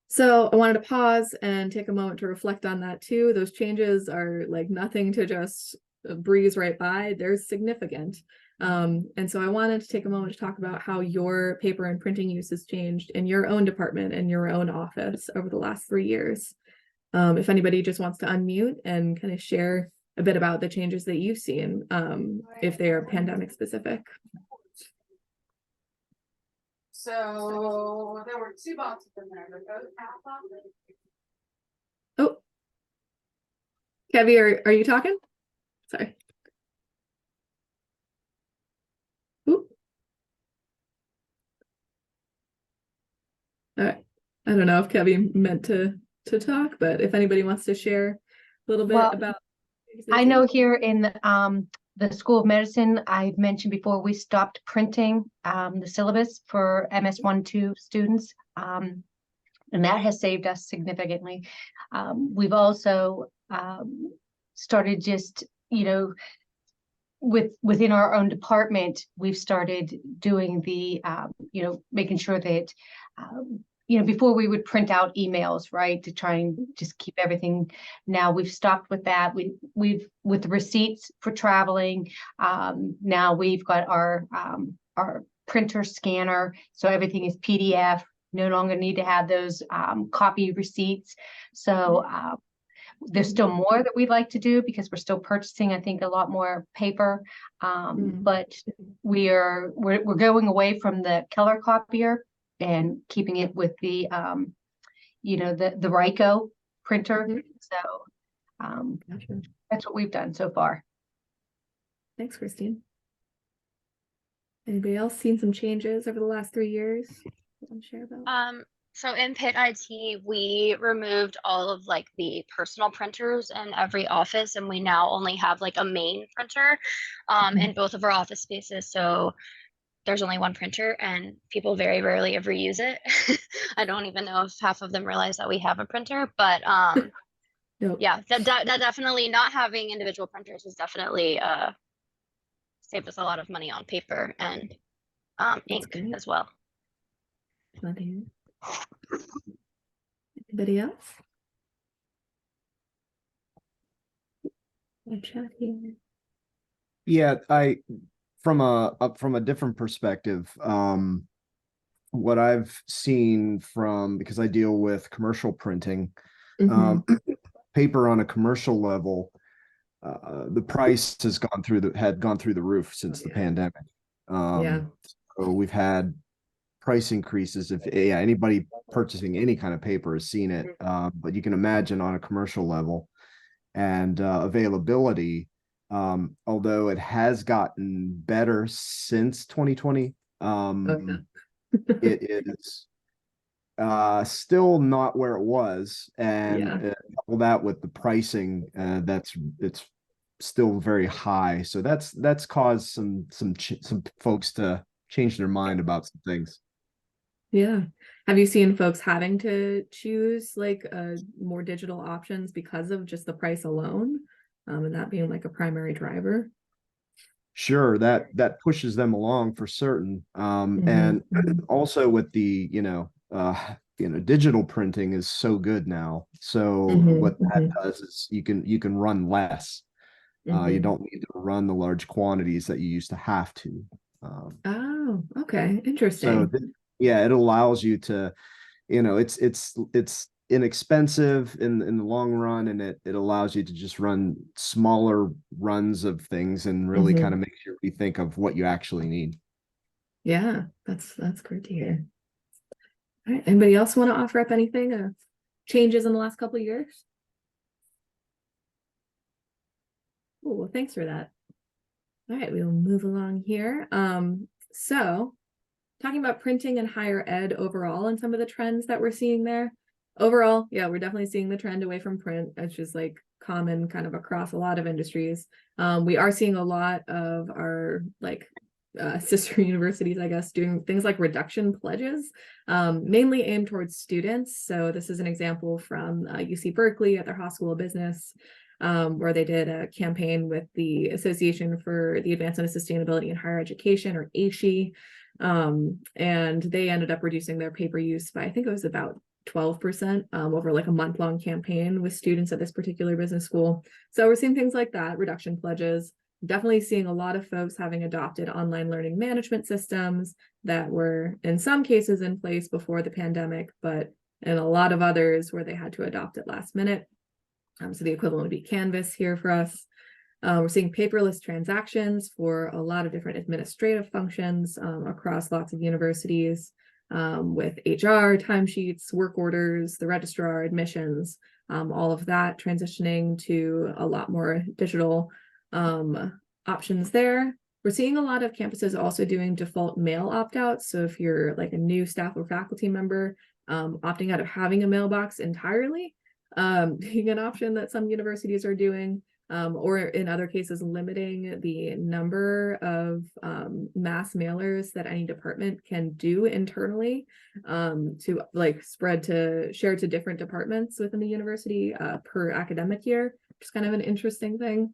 So I wanted to pause and take a moment to reflect on that too. Those changes are like nothing to just breeze right by. They're significant. And so I wanted to take a moment to talk about how your paper and printing use has changed in your own department and your own office over the last 3 years. If anybody just wants to unmute and kind of share a bit about the changes that you've seen, if they are pandemic specific. So there were 2 boxes in there. Oh, Kevy, are you talking? Sorry. Ooh. All right. I don't know if Kevy meant to talk, but if anybody wants to share a little bit about. I know here in the School of Medicine, I mentioned before, we stopped printing the syllabus for MS1-2 students, and that has saved us significantly. We've also started just, within our own department, we've started doing the, making sure that, before we would print out emails, right, to try and just keep everything. Now we've stopped with that. We've with the receipts for traveling. Now we've got our printer scanner, so everything is PDF. No longer need to have those copy receipts. So there's still more that we'd like to do because we're still purchasing, I think, a lot more paper. But we're going away from the color copier and keeping it with the the Ryko printer. So that's what we've done so far. Thanks, Christine. Anybody else seen some changes over the last 3 years? Share about? So in Pitt IT, we removed all of like the personal printers in every office, and we now only have like a main printer in both of our office spaces. So there's only one printer, and people very rarely ever use it. I don't even know if half of them realize that we have a printer, but Nope. yeah, that definitely, not having individual printers has definitely saved us a lot of money on paper and ink as well. Anybody else? Chat here. Yeah, from a different perspective, what I've seen because I deal with commercial printing, paper on a commercial level, the price has gone through the roof since the pandemic. So we've had price increases. If anybody purchasing any kind of paper has seen it, but you can imagine on a commercial level, and availability, although it has gotten better since 2020, it is still not where it was, and couple that with the pricing, it's still very high. So that's caused some folks to change their mind about some things. Yeah. Have you seen folks having to choose like more digital options because of just the price alone, and that being like a primary driver? Sure, that pushes them along for certain. And also with the digital printing is so good now. So what that does is you can run less. You don't need to run the large quantities that you used to have to. Oh, okay, interesting. So it allows you to, it's inexpensive in the long run, and it allows you to just run smaller runs of things and really kind of makes you rethink of what you actually need. Yeah, that's great to hear. All right, anybody else want to offer up anything changes in the last couple of years? Cool, well, thanks for that. All right, we'll move along here. So talking about printing and higher ed overall and some of the trends that we're seeing there. Overall, yeah, we're definitely seeing the trend away from print. It's just like common kind of across a lot of industries. We are seeing a lot of our like sister universities, I guess, doing things like reduction pledges, mainly aimed towards students. So this is an example from UC Berkeley at their Haas School of Business, where they did a campaign with the Association for the Advancement of Sustainability in Higher Education, or ASHE. And they ended up reducing their paper use by, I think it was about 12% over like a month-long campaign with students at this particular business school. So we're seeing things like that, reduction pledges. Definitely seeing a lot of folks having adopted online learning management systems that were in some cases in place before the pandemic, but in a lot of others where they had to adopt it last minute. So the equivalent would be Canvas here for us. We're seeing paperless transactions for a lot of different administrative functions across lots of universities, with HR, timesheets, work orders, the registrar, admissions, all of that transitioning to a lot more digital options there. We're seeing a lot of campuses also doing default mail opt-outs. So if you're like a new staff or faculty member, opting out of having a mailbox entirely, being an option that some universities are doing. Or in other cases, limiting the number of mass mailers that any department can do internally, to like share to different departments within the university per academic year, which is kind of an interesting thing.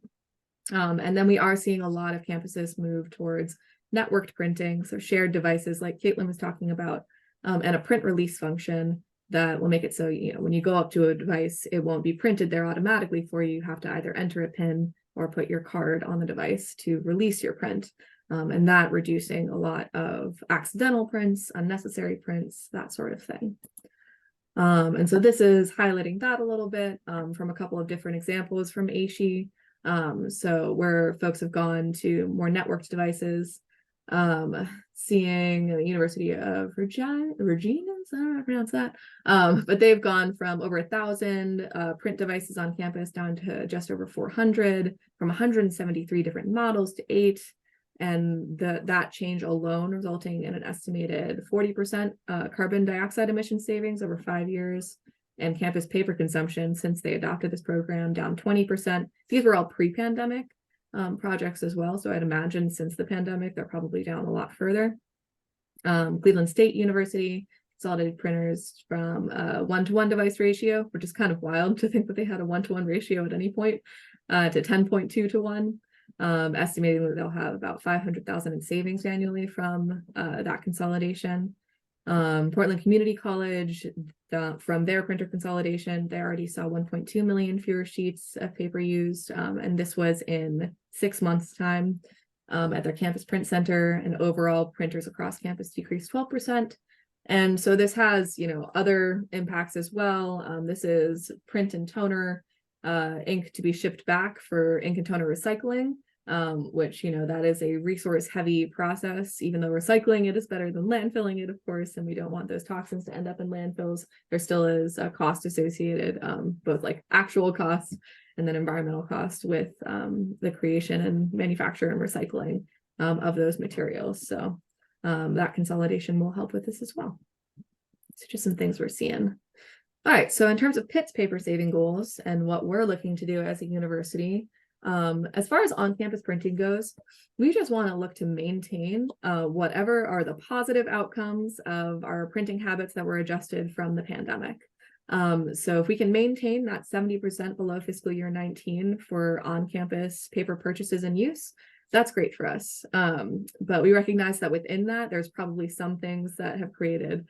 And then we are seeing a lot of campuses move towards networked printing, so shared devices like Caitlin was talking about, and a print release function that will make it so, you know, when you go up to a device, it won't be printed there automatically for you. You have to either enter a PIN or put your card on the device to release your print. And that reducing a lot of accidental prints, unnecessary prints, that sort of thing. And so this is highlighting that a little bit from a couple of different examples from ASHE. So where folks have gone to more networked devices, seeing the University of Virginia, I don't know how to pronounce that, but they've gone from over 1,000 print devices on campus down to just over 400, from 173 different models to 8. And that change alone resulting in an estimated 40% carbon dioxide emission savings over 5 years, and campus paper consumption since they adopted this program down 20%. These were all pre-pandemic projects as well. So I'd imagine since the pandemic, they're probably down a lot further. Cleveland State University consolidated printers from a 1-to-1 device ratio, which is kind of wild to think that they had a 1-to-1 ratio at any point, to 10.2 to 1. Estimating that they'll have about 500,000 in savings annually from that consolidation. Portland Community College, from their printer consolidation, they already saw 1.2 million fewer sheets of paper used, and this was in 6 months' time at their campus print center, and overall printers across campus decreased 12%. And so this has, you know, other impacts as well. This is print and toner ink to be shipped back for ink and toner recycling, which, you know, that is a resource heavy process. Even though recycling it is better than landfilling it, of course, and we don't want those toxins to end up in landfills, there still is a cost associated, both like actual cost and then environmental cost with the creation and manufacture and recycling of those materials. So that consolidation will help with this as well. So just some things we're seeing. All right, so in terms of Pitt's paper saving goals and what we're looking to do as a university, as far as on-campus printing goes, we just want to look to maintain whatever are the positive outcomes of our printing habits that were adjusted from the pandemic. So if we can maintain that 70% below fiscal year 19 for on-campus paper purchases and use, that's great for us. But we recognize that within that, there's probably some things that have created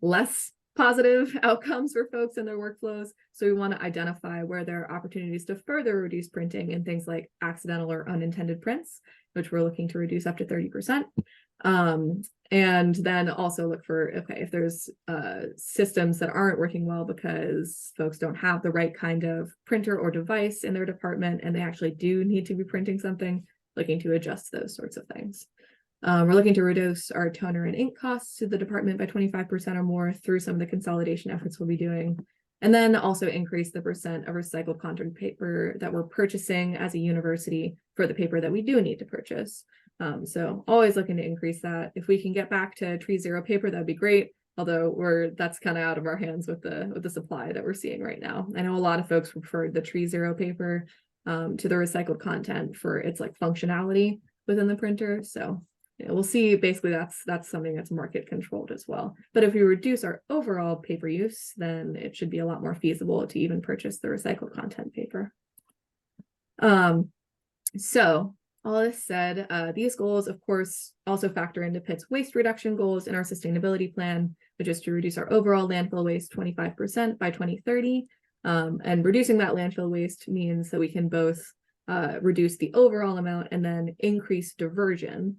less positive outcomes for folks in their workflows. So we want to identify where there are opportunities to further reduce printing in things like accidental or unintended prints, which we're looking to reduce up to 30%. And then also look for, okay, if there's systems that aren't working well because folks don't have the right kind of printer or device in their department and they actually do need to be printing something, looking to adjust those sorts of things. We're looking to reduce our toner and ink costs to the department by 25% or more through some of the consolidation efforts we'll be doing. And then also increase the percent of recycled content paper that we're purchasing as a university for the paper that we do need to purchase. So always looking to increase that. If we can get back to tree zero paper, that'd be great. Although that's kind of out of our hands with the supply that we're seeing right now. I know a lot of folks preferred the tree zero paper to the recycled content for its like functionality within the printer. So we'll see. Basically, that's something that's market controlled as well. But if we reduce our overall paper use, then it should be a lot more feasible to even purchase the recycled content paper. So all this said, these goals, of course, also factor into Pitt's waste reduction goals in our sustainability plan, which is to reduce our overall landfill waste 25% by 2030. And reducing that landfill waste means that we can both reduce the overall amount and then increase diversion.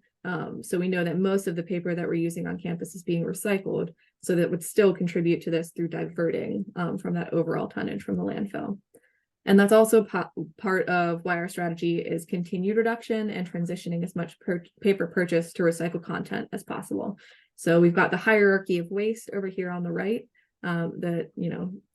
So we know that most of the paper that we're using on campus is being recycled, so that would still contribute to this through diverting from that overall tonnage from the landfill. And that's also part of why our strategy is continued reduction and transitioning as much paper purchase to recycled content as possible. So we've got the hierarchy of waste over here on the right that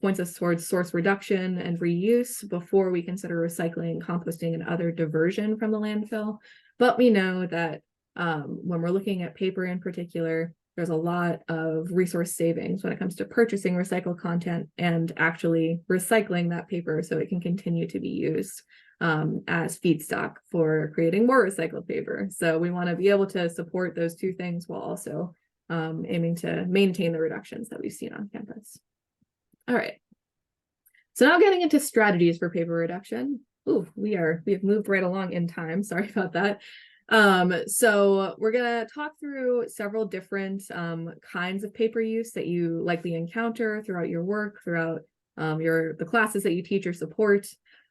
points us towards source reduction and reuse before we consider recycling, composting, and other diversion from the landfill. But we know that when we're looking at paper in particular, there's a lot of resource savings when it comes to purchasing recycled content and actually recycling that paper so it can continue to be used as feedstock for creating more recycled paper. So we want to be able to support those two things while also aiming to maintain the reductions that we've seen on campus. All right. So now getting into strategies for paper reduction. Ooh, we have moved right along in time. Sorry about that. So we're gonna talk through several different kinds of paper use that you likely encounter throughout your work, throughout the classes that you teach or support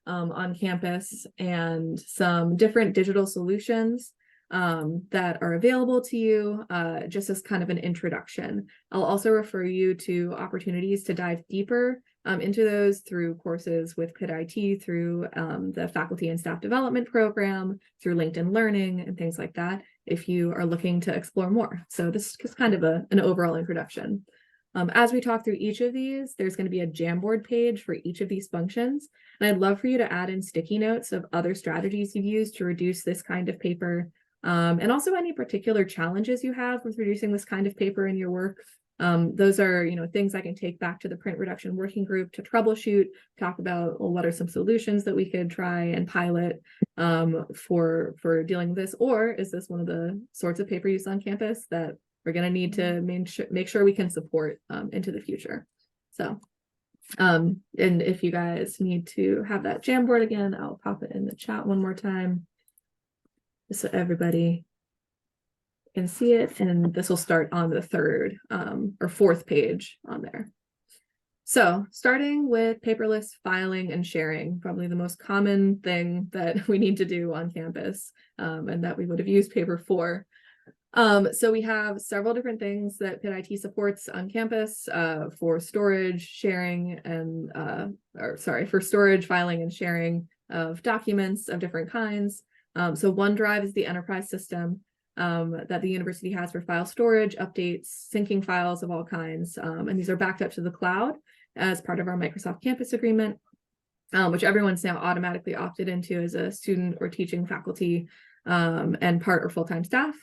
on campus, and some different digital solutions that are available to you, just as kind of an introduction. I'll also refer you to opportunities to dive deeper into those through courses with Pitt IT, through the faculty and staff development program, through LinkedIn Learning and things like that, if you are looking to explore more. So this is kind of an overall introduction. As we talk through each of these, there's going to be a Jamboard page for each of these functions. And I'd love for you to add in sticky notes of other strategies you've used to reduce this kind of paper, and also any particular challenges you have with reducing this kind of paper in your work. Those are, things I can take back to the print reduction working group to troubleshoot, talk about, well, what are some solutions that we could try and pilot for dealing with this, or is this one of the sorts of paper use on campus that we're going to need to make sure we can support into the future. So, and if you guys need to have that Jamboard again, I'll pop it in the chat one more time, just so everybody can see it, and this will start on the third or fourth page on there. So starting with paperless filing and sharing, probably the most common thing that we need to do on campus, and that we would have used paper for. So we have several different things that Pitt IT supports on campus for storage, sharing, and for storage, filing, and sharing of documents of different kinds. So OneDrive is the enterprise system that the university has for file storage, updates, syncing files of all kinds. And these are backed up to the cloud as part of our Microsoft Campus Agreement, which everyone's now automatically opted into as a student or teaching faculty and part or full-time staff.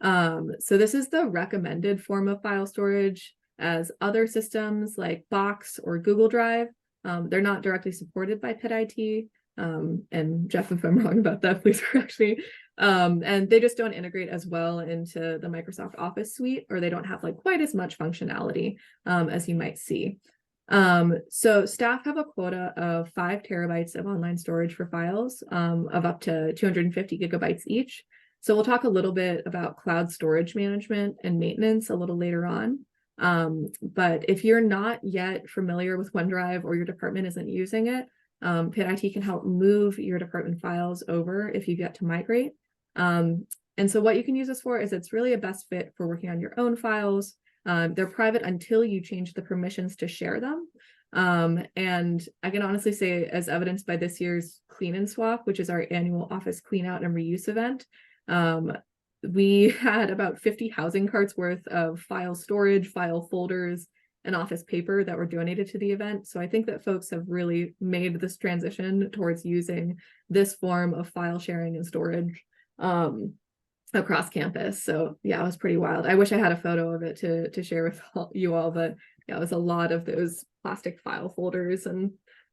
So this is the recommended form of file storage, as other systems like Box or Google Drive, they're not directly supported by Pitt IT. And Jeff, if I'm wrong about that, please correct me. And they just don't integrate as well into the Microsoft Office suite, or they don't have like quite as much functionality as you might see. So staff have a quota of 5 terabytes of online storage for files of up to 250 gigabytes each. So we'll talk a little bit about cloud storage management and maintenance a little later on. But if you're not yet familiar with OneDrive, or your department isn't using it, Pitt IT can help move your department files over if you get to migrate. And so what you can use this for is it's really a best fit for working on your own files. They're private until you change the permissions to share them. And I can honestly say, as evidenced by this year's Clean and Swap, which is our annual office clean out and reuse event, we had about 50 housing carts worth of file storage, file folders, and office paper that were donated to the event. So I think that folks have really made this transition towards using this form of file sharing and storage across campus. So yeah, it was pretty wild. I wish I had a photo of it to share with you all, but yeah, it was a lot of those plastic file folders and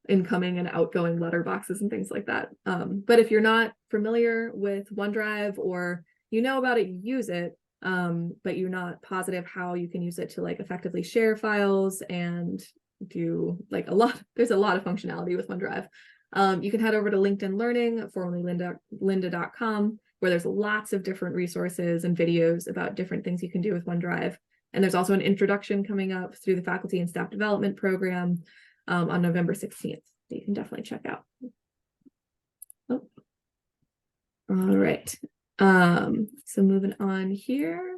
incoming and outgoing letter boxes and things like that. But if you're not familiar with OneDrive, or you know about it, you use it, but you're not positive how you can use it to like effectively share files and do like there's a lot of functionality with OneDrive. You can head over to LinkedIn Learning, formerly lynda.com, where there's lots of different resources and videos about different things you can do with OneDrive. And there's also an introduction coming up through the faculty and staff development program on November 16th that you can definitely check out. Oh. All right. So moving on here.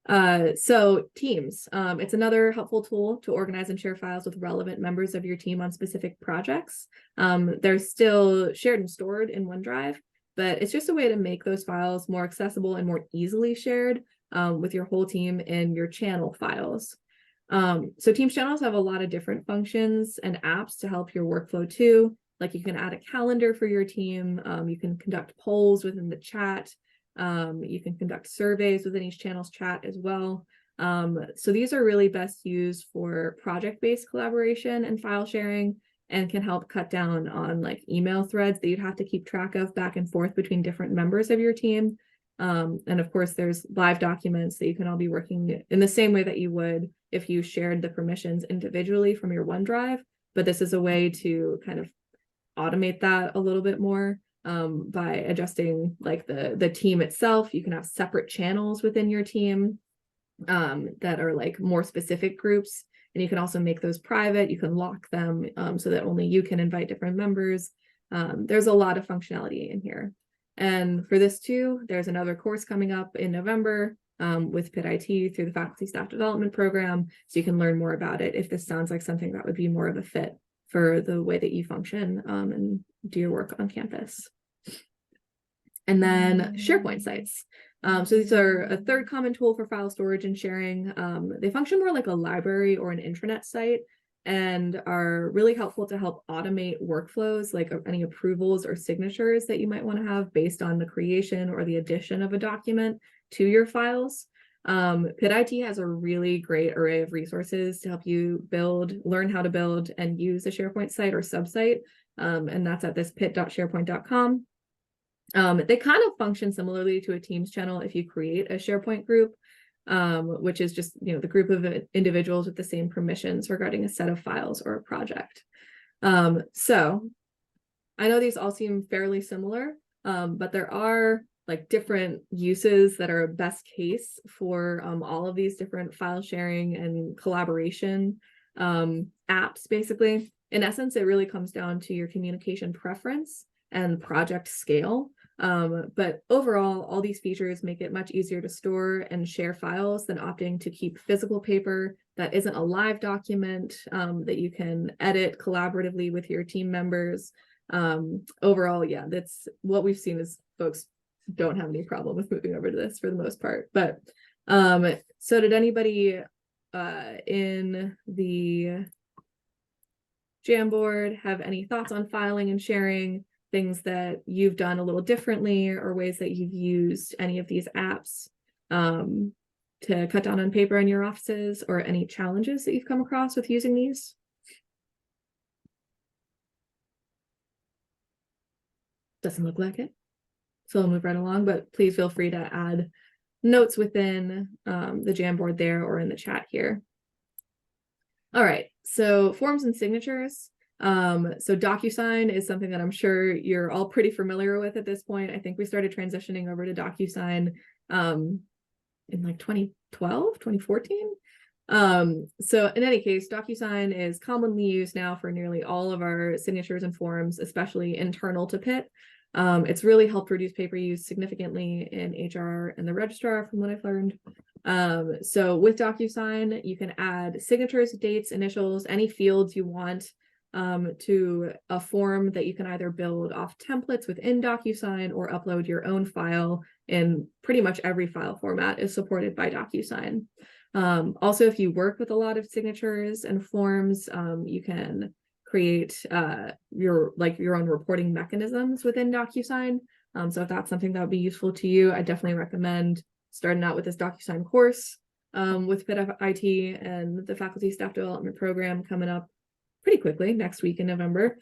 So Teams, it's another helpful tool to organize and share files with relevant members of your team on specific projects. They're still shared and stored in OneDrive, but it's just a way to make those files more accessible and more easily shared with your whole team in your channel files. So Teams channels have a lot of different functions and apps to help your workflow too. Like you can add a calendar for your team. You can conduct polls within the chat. You can conduct surveys within each channel's chat as well. So these are really best used for project-based collaboration and file sharing, and can help cut down on like email threads that you'd have to keep track of back and forth between different members of your team. And of course, there's live documents that you can all be working in the same way that you would if you shared the permissions individually from your OneDrive. But this is a way to kind of automate that a little bit more by adjusting like the team itself. You can have separate channels within your team that are like more specific groups, and you can also make those private. You can lock them so that only you can invite different members. There's a lot of functionality in here. And for this too, there's another course coming up in November with Pitt IT through the Faculty Staff Development Program, so you can learn more about it if this sounds like something that would be more of a fit for the way that you function and do your work on campus. And then SharePoint sites. So these are a third common tool for file storage and sharing. They function more like a library or an intranet site and are really helpful to help automate workflows, like any approvals or signatures that you might want to have based on the creation or the addition of a document to your files. Pitt IT has a really great array of resources to help you learn how to build and use a SharePoint site or subsite. And that's at this pitt.sharepoint.com. They kind of function similarly to a Teams channel if you create a SharePoint group, which is just, you know, the group of individuals with the same permissions regarding a set of files or a project. So I know these all seem fairly similar, but there are like different uses that are best case for all of these different file sharing and collaboration apps. Basically, in essence, it really comes down to your communication preference and project scale. But overall, all these features make it much easier to store and share files than opting to keep physical paper that isn't a live document that you can edit collaboratively with your team members. Overall, yeah, that's what we've seen is folks don't have any problem with moving over to this for the most part. But so did anybody in the Jamboard have any thoughts on filing and sharing, things that you've done a little differently, or ways that you've used any of these apps to cut down on paper in your offices, or any challenges that you've come across with using these? Doesn't look like it. So I'll move right along, but please feel free to add notes within the Jamboard there or in the chat here. All right, so forms and signatures. So DocuSign is something that I'm sure you're all pretty familiar with at this point. I think we started transitioning over to DocuSign in like 2012, 2014. So in any case, DocuSign is commonly used now for nearly all of our signatures and forms, especially internal to Pitt. It's really helped reduce paper use significantly in HR and the registrar, from what I've learned. So with DocuSign, you can add signatures, dates, initials, any fields you want to a form that you can either build off templates within DocuSign or upload your own file in pretty much every file format is supported by DocuSign. Also, if you work with a lot of signatures and forms, you can create your own reporting mechanisms within DocuSign. So if that's something that would be useful to you, I definitely recommend starting out with this DocuSign course with Pitt IT and the Faculty Staff Development Program coming up pretty quickly next week in November.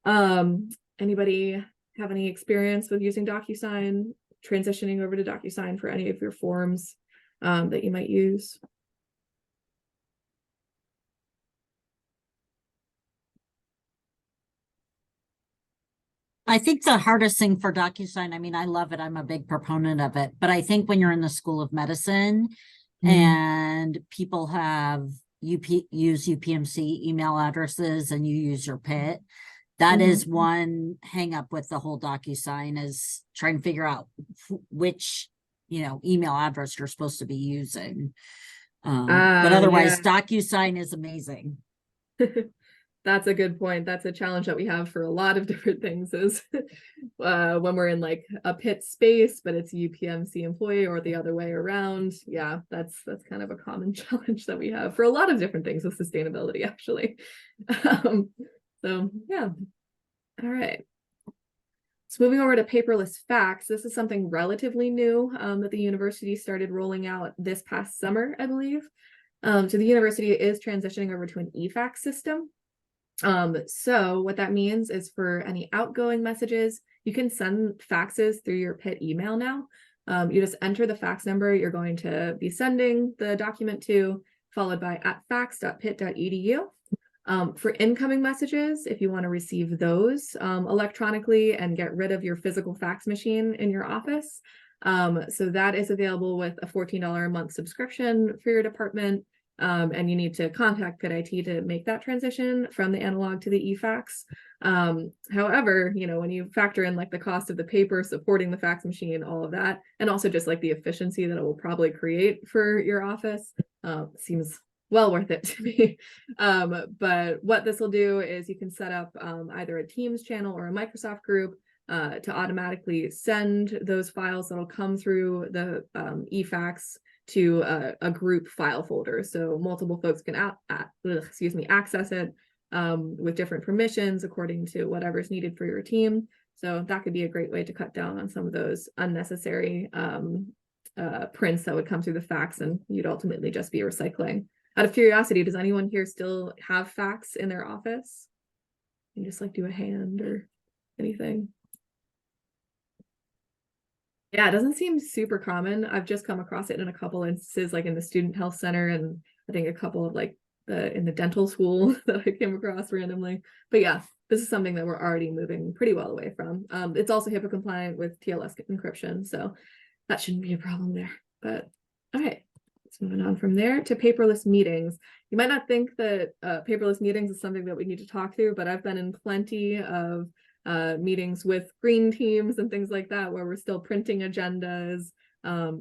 Anybody have any experience with using DocuSign, transitioning over to DocuSign for any of your forms that you might use? I think the hardest thing for DocuSign, I mean, I love it. I'm a big proponent of it, but I think when you're in the School of Medicine and people have use UPMC email addresses and you use your Pitt, that is one hang up with the whole DocuSign, is trying to figure out which, email address you're supposed to be using. But otherwise, DocuSign is amazing. That's a good point. That's a challenge that we have for a lot of different things, is when we're in like a Pitt space, but it's a UPMC employee or the other way around. Yeah, that's kind of a common challenge that we have for a lot of different things with sustainability, actually. So yeah. All right. So moving over to paperless fax, this is something relatively new that the university started rolling out this past summer, I believe. So the university is transitioning over to an e-fax system. So what that means is for any outgoing messages, you can send faxes through your Pitt email now. You just enter the fax number you're going to be sending the document to, followed by @fax.pitt.edu. For incoming messages, if you want to receive those electronically and get rid of your physical fax machine in your office, so that is available with a $14 a month subscription for your department. And you need to contact Pitt IT to make that transition from the analog to the e-fax. However, you know, when you factor in like the cost of the paper supporting the fax machine, all of that, and also just like the efficiency that it will probably create for your office, seems well worth it to me. But what this will do is you can set up either a Teams channel or a Microsoft group to automatically send those files that'll come through the e-fax to a group file folder, so multiple folks can access it with different permissions according to whatever's needed for your team. So that could be a great way to cut down on some of those unnecessary prints that would come through the fax, and you'd ultimately just be recycling. Out of curiosity, does anyone here still have fax in their office? You can just like do a hand or anything. Yeah, it doesn't seem super common. I've just come across it in a couple instances, like in the student health center, and I think a couple of like in the dental school that I came across randomly. But yeah, this is something that we're already moving pretty well away from. It's also HIPAA compliant with TLS encryption, so that shouldn't be a problem there. But all right, let's moving on from there to paperless meetings. You might not think that paperless meetings is something that we need to talk through, but I've been in plenty of meetings with green teams and things like that, where we're still printing agendas,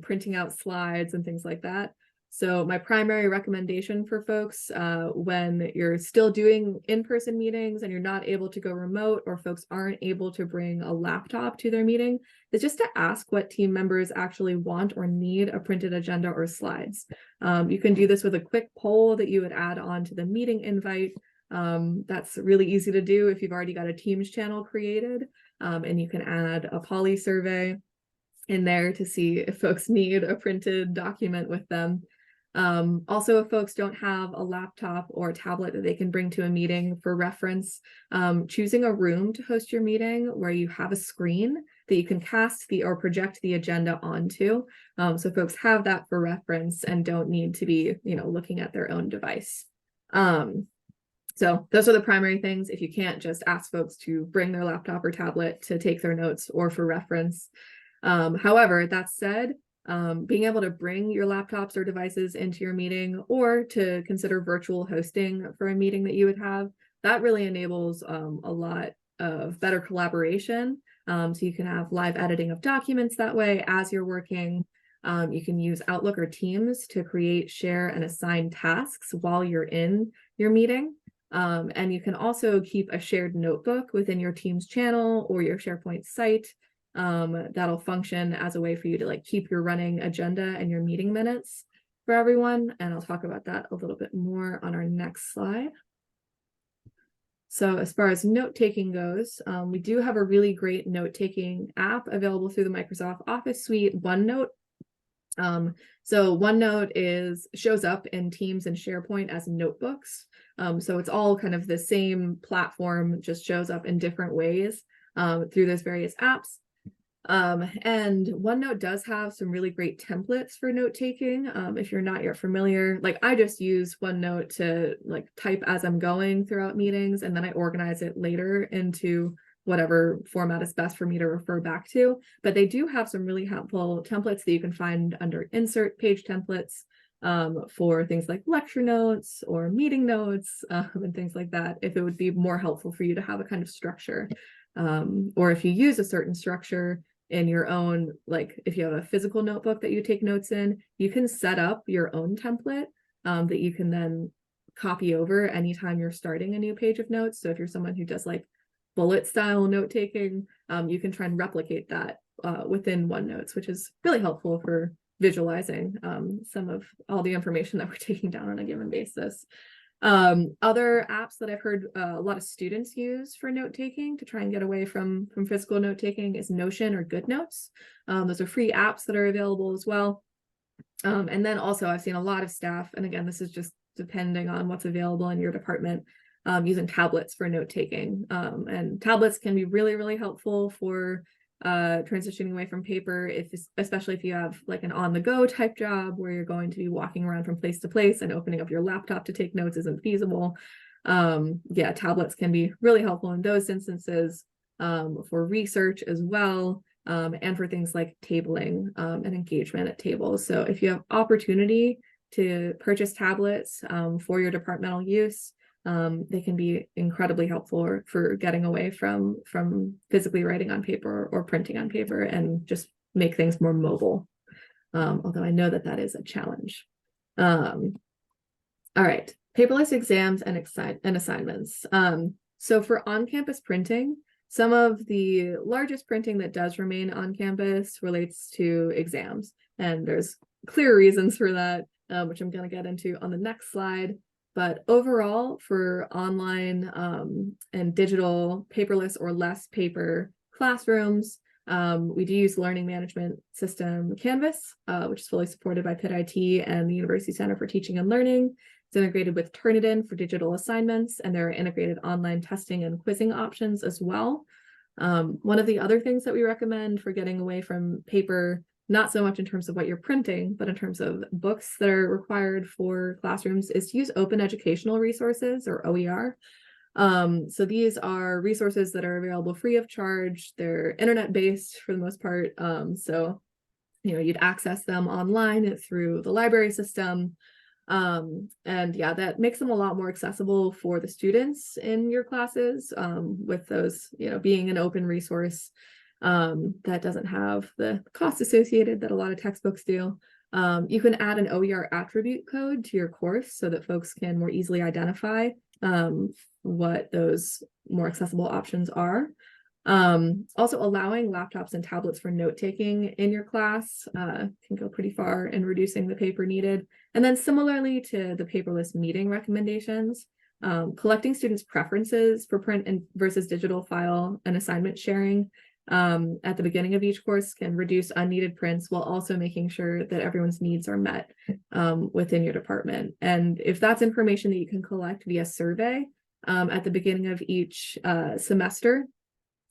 printing out slides and things like that. So my primary recommendation for folks when you're still doing in-person meetings and you're not able to go remote, or folks aren't able to bring a laptop to their meeting, is just to ask what team members actually want or need a printed agenda or slides. You can do this with a quick poll that you would add on to the meeting invite. That's really easy to do if you've already got a Teams channel created, and you can add a poly survey in there to see if folks need a printed document with them. Also, if folks don't have a laptop or a tablet that they can bring to a meeting for reference, choosing a room to host your meeting where you have a screen that you can cast or project the agenda onto, so folks have that for reference and don't need to be, you know, looking at their own device. So those are the primary things. If you can't, just ask folks to bring their laptop or tablet to take their notes or for reference. However, that said, being able to bring your laptops or devices into your meeting, or to consider virtual hosting for a meeting that you would have, that really enables a lot of better collaboration. So you can have live editing of documents that way as you're working. You can use Outlook or Teams to create, share, and assign tasks while you're in your meeting. And you can also keep a shared notebook within your Teams channel or your SharePoint site. That'll function as a way for you to like keep your running agenda and your meeting minutes for everyone. And I'll talk about that a little bit more on our next slide. So as far as note-taking goes, we do have a really great note-taking app available through the Microsoft Office suite, OneNote. So OneNote shows up in Teams and SharePoint as notebooks. So it's all kind of the same platform, just shows up in different ways through those various apps. And OneNote does have some really great templates for note-taking. If you're not yet familiar, like I just use OneNote to like type as I'm going throughout meetings, and then I organize it later into whatever format is best for me to refer back to. But they do have some really helpful templates that you can find under insert page templates for things like lecture notes or meeting notes and things like that, if it would be more helpful for you to have a kind of structure. Or if you use a certain structure in your own, like if you have a physical notebook that you take notes in, you can set up your own template that you can then copy over anytime you're starting a new page of notes. So if you're someone who does like bullet style note taking, you can try and replicate that within OneNotes, which is really helpful for visualizing some of all the information that we're taking down on a given basis. Other apps that I've heard a lot of students use for note taking to try and get away from physical note taking is Notion or GoodNotes. Those are free apps that are available as well. And then also I've seen a lot of staff, and again, this is just depending on what's available in your department, using tablets for note taking. And tablets can be really, really helpful for transitioning away from paper, especially if you have like an on-the-go type job where you're going to be walking around from place to place, and opening up your laptop to take notes isn't feasible. Yeah, tablets can be really helpful in those instances, for research as well, and for things like tabling, and engagement at tables. So if you have opportunity to purchase tablets, for your departmental use, they can be incredibly helpful for getting away from physically writing on paper or printing on paper, and just make things more mobile. Although I know that that is a challenge. All right, paperless exams and assignments. So for on-campus printing, some of the largest printing that does remain on campus relates to exams, and there's clear reasons for that, which I'm going to get into on the next slide. But overall, for online and digital, paperless or less paper classrooms, we do use learning management system Canvas, which is fully supported by Pitt IT and the University Center for Teaching and Learning. It's integrated with Turnitin for digital assignments, and there are integrated online testing and quizzing options as well. One of the other things that we recommend for getting away from paper, not so much in terms of what you're printing, but in terms of books that are required for classrooms, is to use open educational resources, or OER. So these are resources that are available free of charge. They're internet-based for the most part. So, you'd access them online through the library system. And yeah, that makes them a lot more accessible for the students in your classes, with those, being an open resource, that doesn't have the cost associated that a lot of textbooks do. You can add an OER attribute code to your course so that folks can more easily identify what those more accessible options are. Also, allowing laptops and tablets for note-taking in your class can go pretty far in reducing the paper needed. And then similarly to the paperless meeting recommendations, collecting students' preferences for print and versus digital file and assignment sharing at the beginning of each course can reduce unneeded prints, while also making sure that everyone's needs are met within your department. And if that's information that you can collect via survey at the beginning of each semester,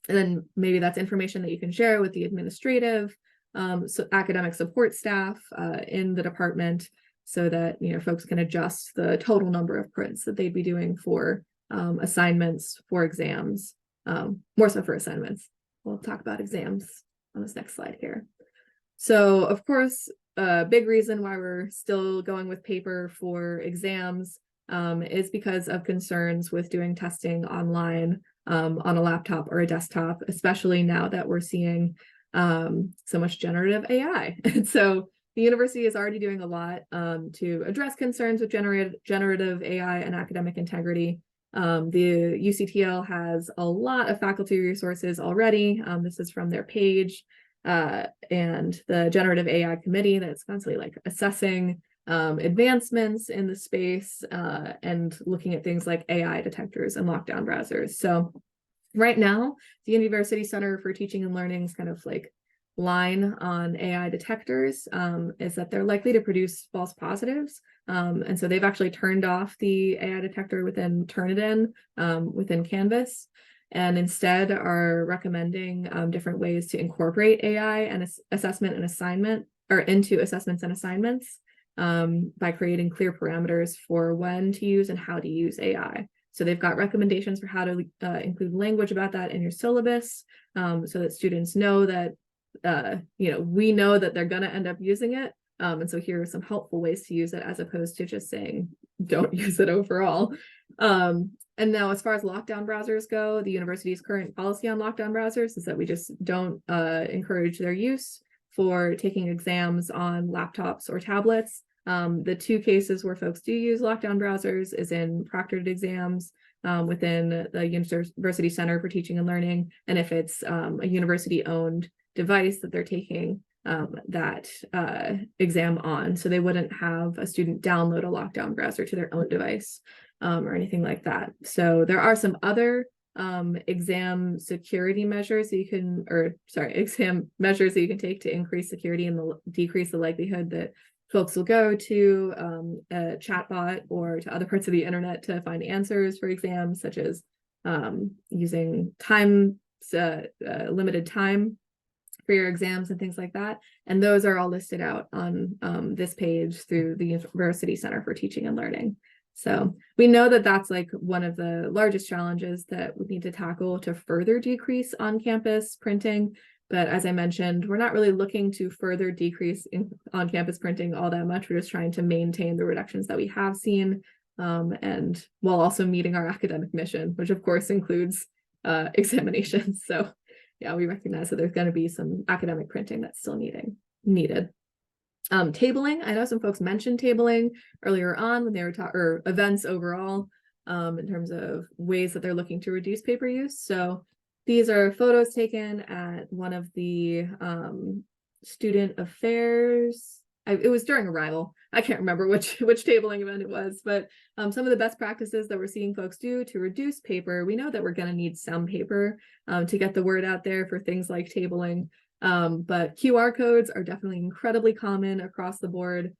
and then maybe that's information that you can share with the administrative, so academic support staff in the department, so that folks can adjust the total number of prints that they'd be doing for assignments, for exams, more so for assignments. We'll talk about exams on this next slide here. So, of course, a big reason why we're still going with paper for exams is because of concerns with doing testing online on a laptop or a desktop, especially now that we're seeing so much generative AI. And so the university is already doing a lot to address concerns with generative AI and academic integrity. The UCTL has a lot of faculty resources already. This is from their page, and the generative AI committee that's constantly assessing advancements in the space and looking at things like AI detectors and lockdown browsers. So right now, the University Center for Teaching and Learning's kind of line on AI detectors is that they're likely to produce false positives. And so they've actually turned off the AI detector within Turnitin, within Canvas, and instead are recommending different ways to incorporate AI and assessment and assignment, or into assessments and assignments, by creating clear parameters for when to use and how to use AI. So they've got recommendations for how to include language about that in your syllabus, so that students know that we know that they're going to end up using it. And so here are some helpful ways to use it, as opposed to just saying, don't use it overall. And now, as far as lockdown browsers go, the university's current policy on lockdown browsers is that we just don't encourage their use for taking exams on laptops or tablets. The two cases where folks do use lockdown browsers is in proctored exams within the University Center for Teaching and Learning, and if it's a university-owned device that they're taking that exam on. So they wouldn't have a student download a lockdown browser to their own device or anything like that. So there are some other exam security measures that you can, exam measures that you can take to increase security and decrease the likelihood that folks will go to a chatbot or to other parts of the internet to find answers for exams, such as using limited time for your exams and things like that. And those are all listed out on this page through the University Center for Teaching and Learning. So we know that that's like one of the largest challenges that we need to tackle to further decrease on-campus printing. But as I mentioned, we're not really looking to further decrease in on-campus printing all that much. We're just trying to maintain the reductions that we have seen, and while also meeting our academic mission, which of course includes examinations. So yeah, we recognize that there's going to be some academic printing that's still needed. Tabling, I know some folks mentioned tabling earlier on when they were or events overall, in terms of ways that they're looking to reduce paper use. So these are photos taken at one of the student affairs. It was during Arrival. I can't remember which tabling event it was, but some of the best practices that we're seeing folks do to reduce paper. We know that we're going to need some paper to get the word out there for things like tabling. But QR codes are definitely incredibly common across the board.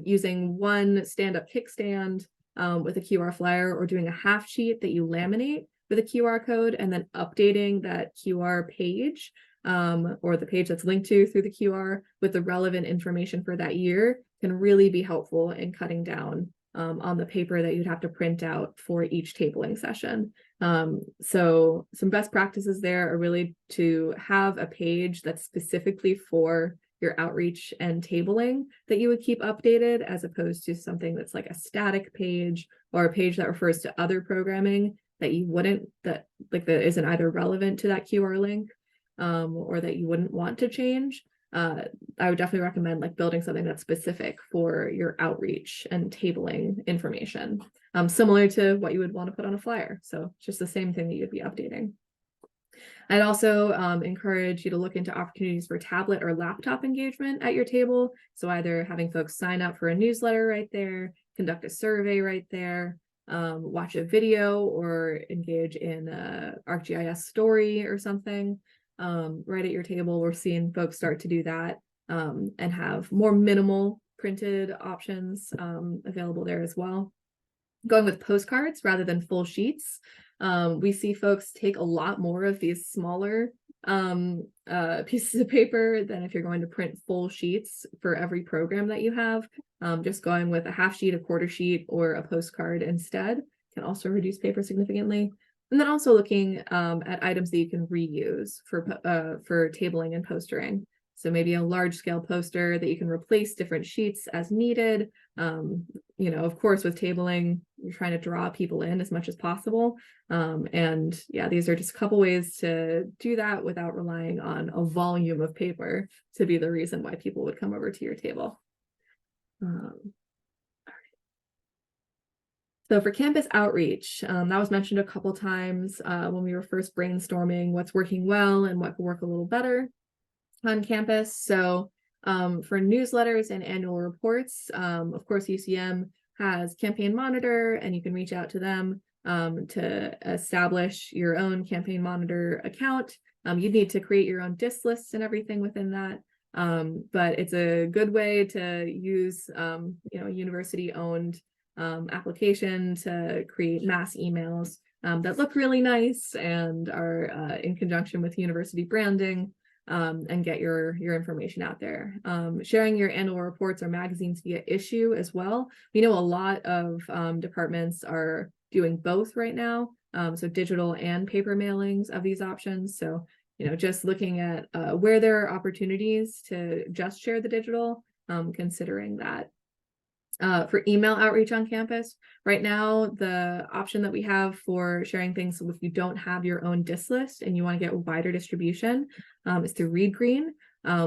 Using one stand-up kickstand with a QR flyer, or doing a half sheet that you laminate with a QR code and then updating that QR page, or the page that's linked to through the QR with the relevant information for that year, can really be helpful in cutting down on the paper that you'd have to print out for each tabling session. So some best practices there are really to have a page that's specifically for your outreach and tabling that you would keep updated, as opposed to something that's like a static page or a page that refers to other programming that you wouldn't, that isn't either relevant to that QR link, or that you wouldn't want to change. I would definitely recommend like building something that's specific for your outreach and tabling information, similar to what you would want to put on a flyer. So it's just the same thing that you'd be updating. I'd also encourage you to look into opportunities for tablet or laptop engagement at your table. So either having folks sign up for a newsletter right there, conduct a survey right there, watch a video, or engage in a ArcGIS story or something. Right at your table, we're seeing folks start to do that, and have more minimal printed options available there as well. Going with postcards rather than full sheets. We see folks take a lot more of these smaller pieces of paper than if you're going to print full sheets for every program that you have. Just going with a half sheet, a quarter sheet, or a postcard instead can also reduce paper significantly. And then also looking at items that you can reuse for tabling and postering. So maybe a large scale poster that you can replace different sheets as needed. Of course, with tabling, you're trying to draw people in as much as possible. And yeah, these are just a couple ways to do that without relying on a volume of paper to be the reason why people would come over to your table. So for campus outreach, that was mentioned a couple times when we were first brainstorming what's working well and what could work a little better on campus. So for newsletters and annual reports, of course, UCM has Campaign Monitor, and you can reach out to them to establish your own Campaign Monitor account. You need to create your own disk lists and everything within that. But it's a good way to use, university-owned application to create mass emails that look really nice and are in conjunction with university branding, and get your information out there. Sharing your annual reports or magazines via issue as well. We know a lot of departments are doing both right now, so digital and paper mailings of these options. So just looking at where there are opportunities to just share the digital, considering that. For email outreach on campus, right now, the option that we have for sharing things if you don't have your own disk list and you want to get wider distribution is through Read Green,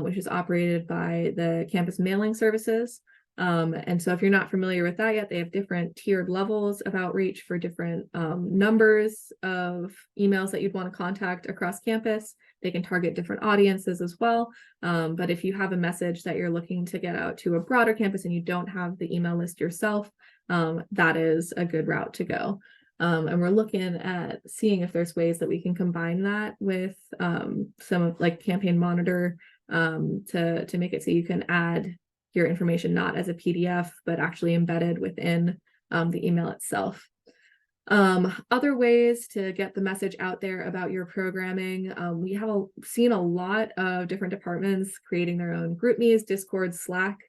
which is operated by the campus mailing services. And so if you're not familiar with that yet, they have different tiered levels of outreach for different numbers of emails that you'd want to contact across campus. They can target different audiences as well. But if you have a message that you're looking to get out to a broader campus and you don't have the email list yourself, that is a good route to go. And we're looking at seeing if there's ways that we can combine that with some of like Campaign Monitor to make it so you can add your information not as a PDF, but actually embedded within the email itself. Other ways to get the message out there about your programming. We have seen a lot of different departments creating their own GroupMe's, Discord, Slack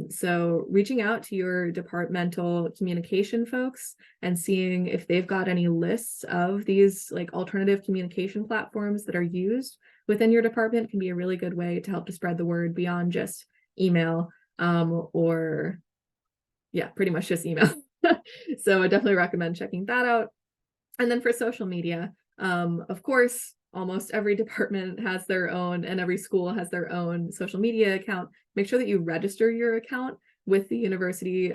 So reaching out to your departmental communication folks and seeing if they've got any lists of these like alternative communication platforms that are used within your department can be a really good way to help to spread the word beyond just email, or yeah, pretty much just email. So I definitely recommend checking that out. And then for social media, of course, almost every department has their own, and every school has their own social media account. Make sure that you register your account with the university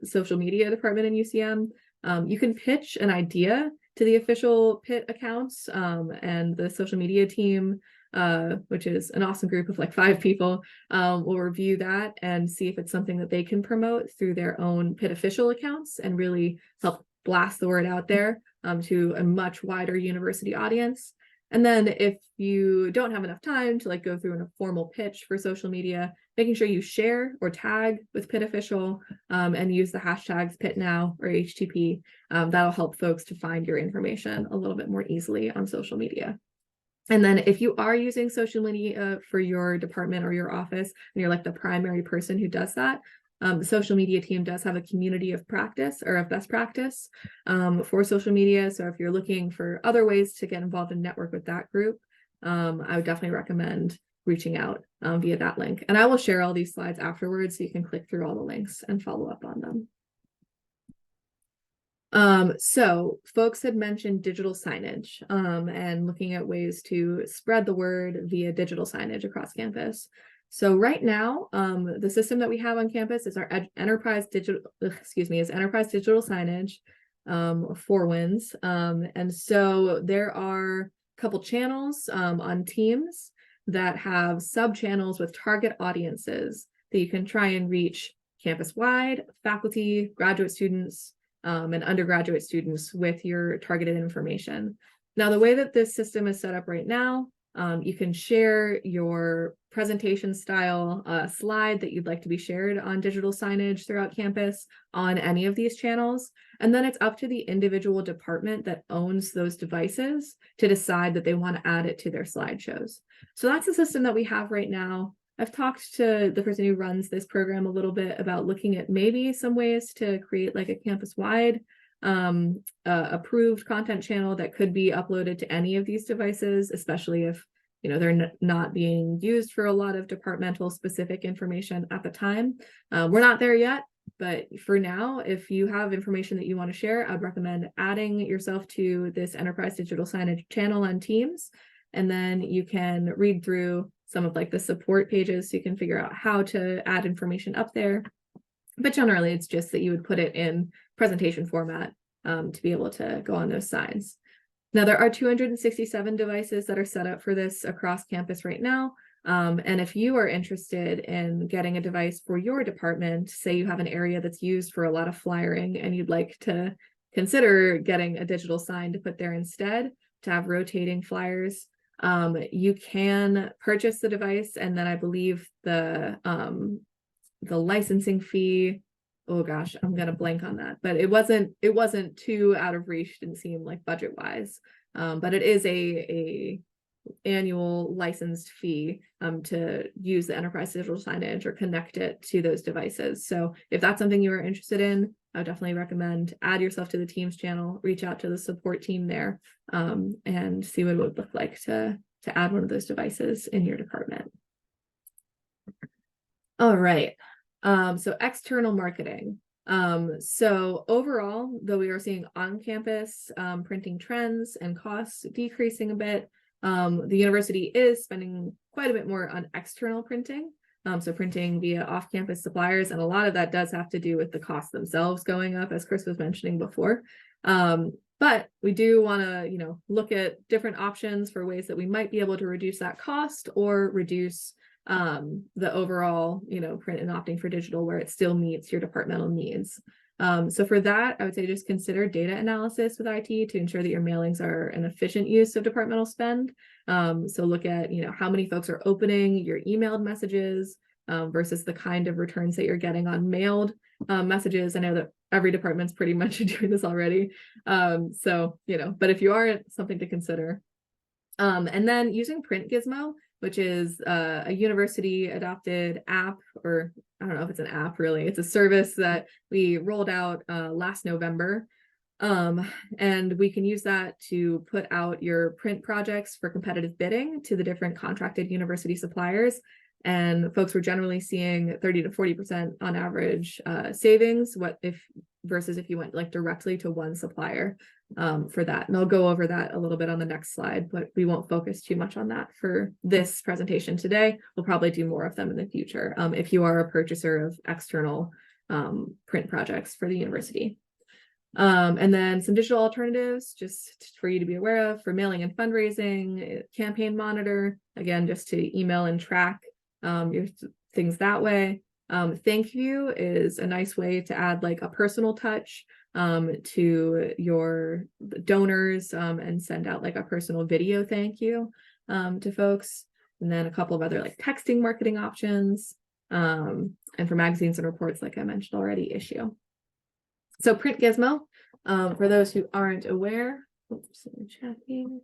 social media department in UCM. You can pitch an idea to the official Pitt accounts, and the social media team, which is an awesome group of like 5 people, will review that and see if it's something that they can promote through their own Pitt official accounts and really help blast the word out there to a much wider university audience. And then if you don't have enough time to like go through a formal pitch for social media, making sure you share or tag with Pitt official, and use the hashtags PittNow or HTP. That'll help folks to find your information a little bit more easily on social media. And then if you are using social media for your department or your office, and you're like the primary person who does that, the social media team does have a community of practice or of best practice for social media. So if you're looking for other ways to get involved and network with that group, I would definitely recommend reaching out via that link. And I will share all these slides afterwards so you can click through all the links and follow up on them. So folks had mentioned digital signage and looking at ways to spread the word via digital signage across campus. So right now, the system that we have on campus is our enterprise digital signage, 4 wins. And so there are a couple channels on Teams that have sub channels with target audiences that you can try and reach campus wide, faculty, graduate students, and undergraduate students with your targeted information. Now, the way that this system is set up right now, you can share your presentation style slide that you'd like to be shared on digital signage throughout campus on any of these channels. And then it's up to the individual department that owns those devices to decide that they want to add it to their slideshows. So that's the system that we have right now. I've talked to the person who runs this program a little bit about looking at maybe some ways to create like a campus-wide approved content channel that could be uploaded to any of these devices, especially if they're not being used for a lot of departmental specific information at the time. We're not there yet, but for now, if you have information that you want to share, I'd recommend adding yourself to this enterprise digital signage channel on Teams, and then you can read through some of like the support pages so you can figure out how to add information up there. But generally, it's just that you would put it in presentation format to be able to go on those signs. Now, there are 267 devices that are set up for this across campus right now. And if you are interested in getting a device for your department, say you have an area that's used for a lot of flyering and you'd like to consider getting a digital sign to put there instead to have rotating flyers, you can purchase the device, and then I believe the licensing fee, oh gosh, I'm gonna blank on that, but it wasn't too out of reach, didn't seem like budget wise, but it is a annual licensed fee to use the enterprise digital signage or connect it to those devices. So if that's something you are interested in, I would definitely recommend add yourself to the Teams channel, reach out to the support team there, and see what it would look like to add one of those devices in your department. All right. So external marketing. So overall, though we are seeing on-campus printing trends and costs decreasing a bit, the university is spending quite a bit more on external printing. So printing via off-campus suppliers, and a lot of that does have to do with the costs themselves going up, as Chris was mentioning before. But we do want to, look at different options for ways that we might be able to reduce that cost or reduce the overall, print and opting for digital where it still meets your departmental needs. So for that, I would say just consider data analysis with IT to ensure that your mailings are an efficient use of departmental spend. So look at, how many folks are opening your emailed messages versus the kind of returns that you're getting on mailed messages. I know that every department's pretty much doing this already. So, but if you are, something to consider. And then using Print Gizmo, which is a university adopted app, or I don't know if it's an app really. It's a service that we rolled out last November. And we can use that to put out your print projects for competitive bidding to the different contracted university suppliers. And folks were generally seeing 30 to 40% on average savings, versus if you went like directly to one supplier for that. And I'll go over that a little bit on the next slide, but we won't focus too much on that for this presentation today. We'll probably do more of them in the future if you are a purchaser of external print projects for the university. And then some digital alternatives just for you to be aware of for mailing and fundraising, campaign monitor, again, just to email and track your things that way. Thank you is a nice way to add like a personal touch to your donors and send out like a personal video thank you to folks. And then a couple of other like texting marketing options, and for magazines and reports, like I mentioned already, issue. So Print Gizmo, for those who aren't aware, oops, I'm checking.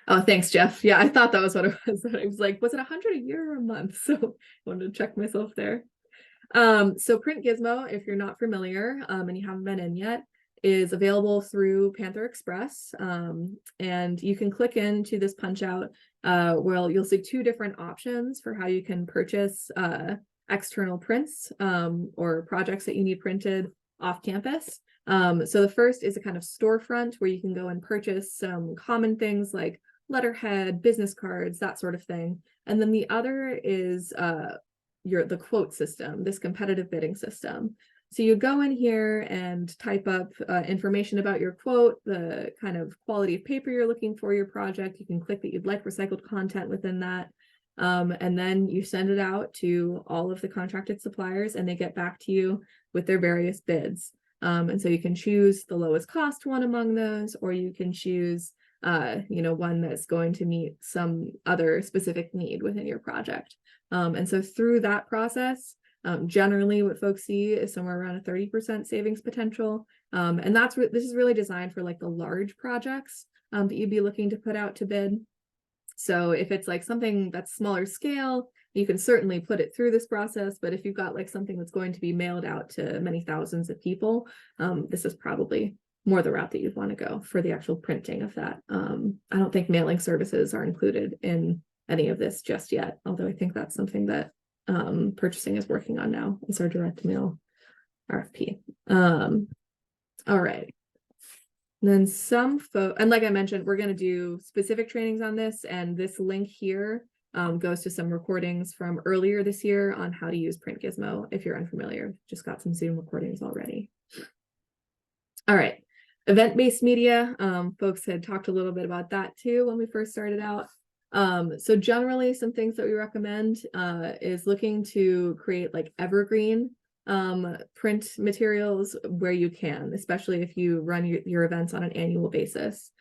Oh, thanks, Jeff. Yeah, I thought that was what it was. I was like, was it 100 a year or a month? So I wanted to check myself there. So Print Gizmo, if you're not familiar and you haven't been in yet, is available through Panther Express. And you can click into this punch out where you'll see two different options for how you can purchase external prints or projects that you need printed off campus. So the first is a kind of storefront where you can go and purchase some common things like letterhead, business cards, that sort of thing. And then the other is the quote system, this competitive bidding system. So you go in here and type up information about your quote, the kind of quality of paper you're looking for your project. You can click that you'd like recycled content within that. And then you send it out to all of the contracted suppliers and they get back to you with their various bids. And so you can choose the lowest cost one among those, or you can choose one that's going to meet some other specific need within your project. And so through that process, generally what folks see is somewhere around a 30% savings potential. And this is really designed for like the large projects that you'd be looking to put out to bid. So if it's like something that's smaller scale, you can certainly put it through this process. But if you've got like something that's going to be mailed out to many thousands of people, this is probably more the route that you'd want to go for the actual printing of that. I don't think mailing services are included in any of this just yet, although I think that's something that purchasing is working on now. It's our direct mail RFP. All right. And then and like I mentioned, we're going to do specific trainings on this, and this link here goes to some recordings from earlier this year on how to use Print Gizmo. If you're unfamiliar, just got some Zoom recordings already. All right, event-based media. Folks had talked a little bit about that too when we first started out. So generally some things that we recommend is looking to create like evergreen print materials where you can, especially if you run your events on an annual basis.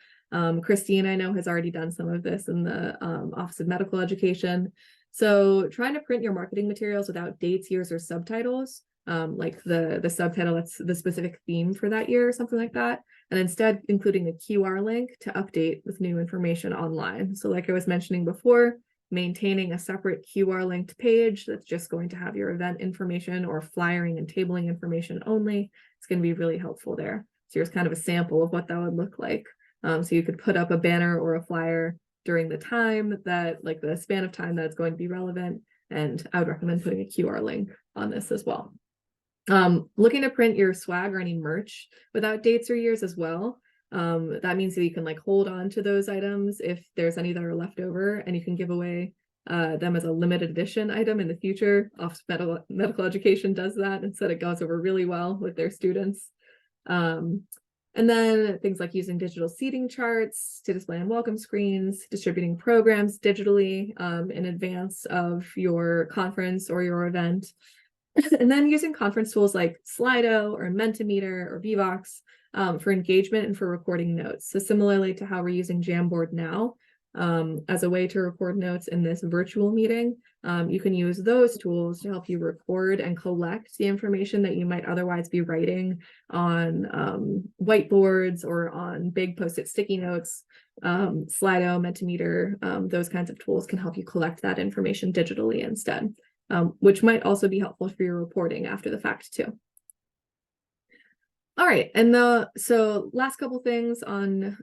Christine, I know, has already done some of this in the Office of Medical Education. So trying to print your marketing materials without dates, years, or subtitles, like the subtitle that's the specific theme for that year or something like that, and instead including a QR link to update with new information online. So like I was mentioning before, maintaining a separate QR linked page that's just going to have your event information or flyering and tabling information only. It's going to be really helpful there. So here's kind of a sample of what that would look like. So you could put up a banner or a flyer during the time that, like the span of time that it's going to be relevant. And I would recommend putting a QR link on this as well. Looking to print your swag or any merch without dates or years as well. That means that you can like hold on to those items if there's any that are left over, and you can give away them as a limited edition item in the future. Office of Medical Education does that, and said it goes over really well with their students. And then things like using digital seating charts to display on welcome screens, distributing programs digitally in advance of your conference or your event. And then using conference tools like Slido or Mentimeter or Vvox for engagement and for recording notes. So similarly to how we're using Jamboard now, as a way to record notes in this virtual meeting. You can use those tools to help you record and collect the information that you might otherwise be writing on whiteboards or on big Post-it sticky notes. Slido, Mentimeter, those kinds of tools can help you collect that information digitally instead, which might also be helpful for your reporting after the fact too. All right, and so last couple things on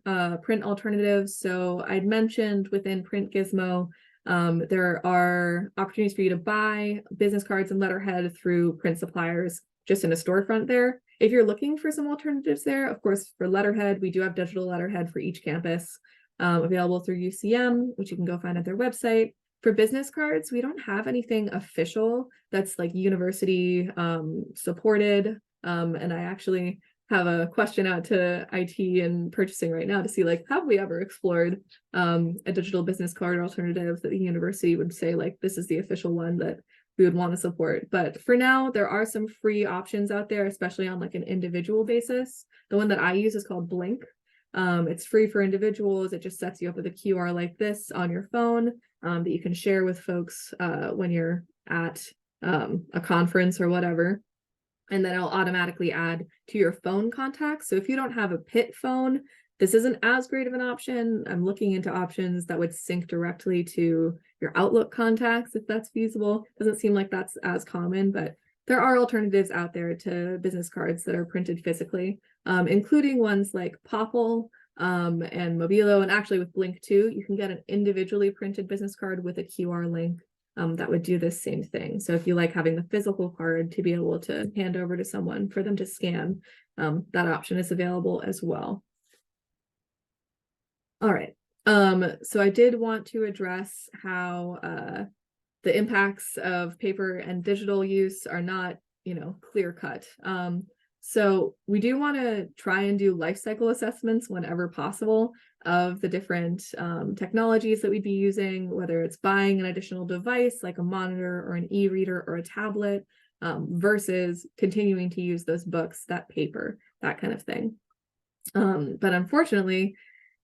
print alternatives. So I'd mentioned within Print Gizmo, there are opportunities for you to buy business cards and letterhead through print suppliers just in a storefront there. If you're looking for some alternatives there, of course, for letterhead, we do have digital letterhead for each campus available through UCM, which you can go find at their website. For business cards, we don't have anything official that's like university supported. And I actually have a question out to IT and purchasing right now to see, like, have we ever explored a digital business card alternative that the university would say, like, this is the official one that we would want to support. But for now, there are some free options out there, especially on like an individual basis. The one that I use is called Blink. It's free for individuals. It just sets you up with a QR like this on your phone that you can share with folks when you're at a conference or whatever. And then it'll automatically add to your phone contacts. So if you don't have a Pitt phone, this isn't as great of an option. I'm looking into options that would sync directly to your Outlook contacts if that's feasible. Doesn't seem like that's as common, but there are alternatives out there to business cards that are printed physically, including ones like Popple and Mobilo. And actually with Blink too, you can get an individually printed business card with a QR link that would do this same thing. So if you like having the physical card to be able to hand over to someone for them to scan, that option is available as well. All right. So I did want to address how the impacts of paper and digital use are not, clear cut. So we do want to try and do life cycle assessments whenever possible of the different technologies that we'd be using, whether it's buying an additional device like a monitor or an e-reader or a tablet, versus continuing to use those books, that paper, that kind of thing. But unfortunately,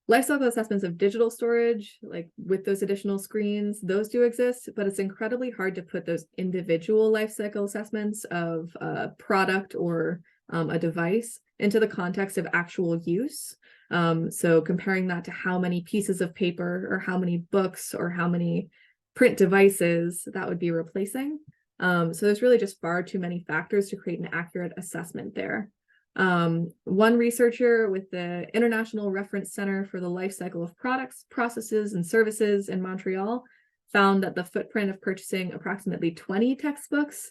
life cycle assessments of digital storage, like with those additional screens, those do exist, but it's incredibly hard to put those individual life cycle assessments of a product or a device into the context of actual use. So comparing that to how many pieces of paper or how many books or how many print devices that would be replacing. So there's really just far too many factors to create an accurate assessment there. One researcher with the International Reference Center for the Life Cycle of Products, Processes, and Services in Montreal found that the footprint of purchasing approximately 20 textbooks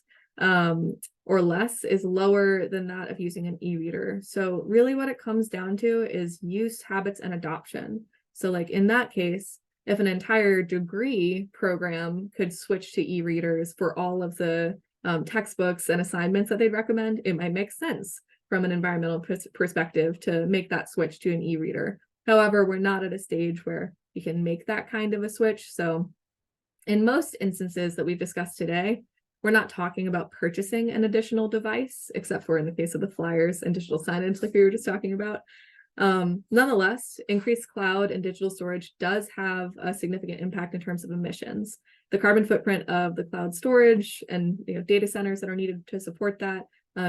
or less is lower than that of using an e-reader. So really what it comes down to is use, habits, and adoption. So like in that case, if an entire degree program could switch to e-readers for all of the textbooks and assignments that they'd recommend, it might make sense from an environmental perspective to make that switch to an e-reader. However, we're not at a stage where you can make that kind of a switch. So in most instances that we've discussed today, we're not talking about purchasing an additional device, except for in the case of the flyers and digital signage like we were just talking about. Nonetheless, increased cloud and digital storage does have a significant impact in terms of emissions. The carbon footprint of the cloud storage and data centers that are needed to support that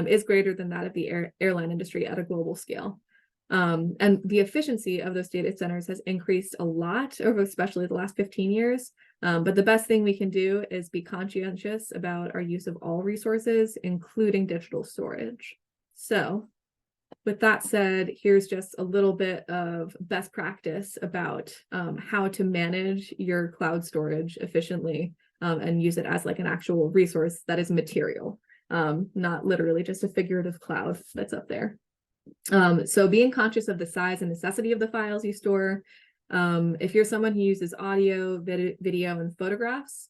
is greater than that of the airline industry at a global scale. And the efficiency of those data centers has increased a lot over especially the last 15 years. But the best thing we can do is be conscientious about our use of all resources, including digital storage. So with that said, here's just a little bit of best practice about how to manage your cloud storage efficiently and use it as like an actual resource that is material, not literally just a figurative cloud that's up there. So being conscious of the size and necessity of the files you store. If you're someone who uses audio, video, and photographs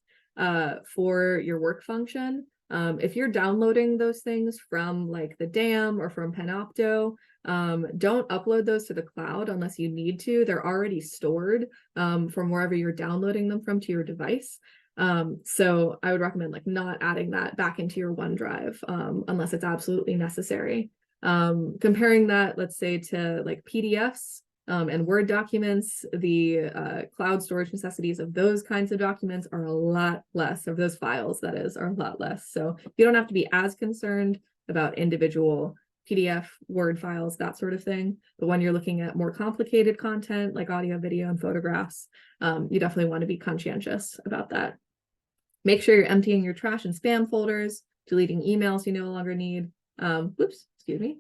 for your work function, if you're downloading those things from like the DAM or from Panopto, don't upload those to the cloud unless you need to. They're already stored from wherever you're downloading them from to your device. So I would recommend like not adding that back into your OneDrive unless it's absolutely necessary. Comparing that, let's say, to like PDFs, and Word documents, the cloud storage necessities of those kinds of documents are a lot less, of those files, that is, are a lot less. So you don't have to be as concerned about individual PDF, Word files, that sort of thing. But when you're looking at more complicated content like audio, video, and photographs, you definitely want to be conscientious about that. Make sure you're emptying your trash and spam folders, deleting emails you no longer need. Excuse me.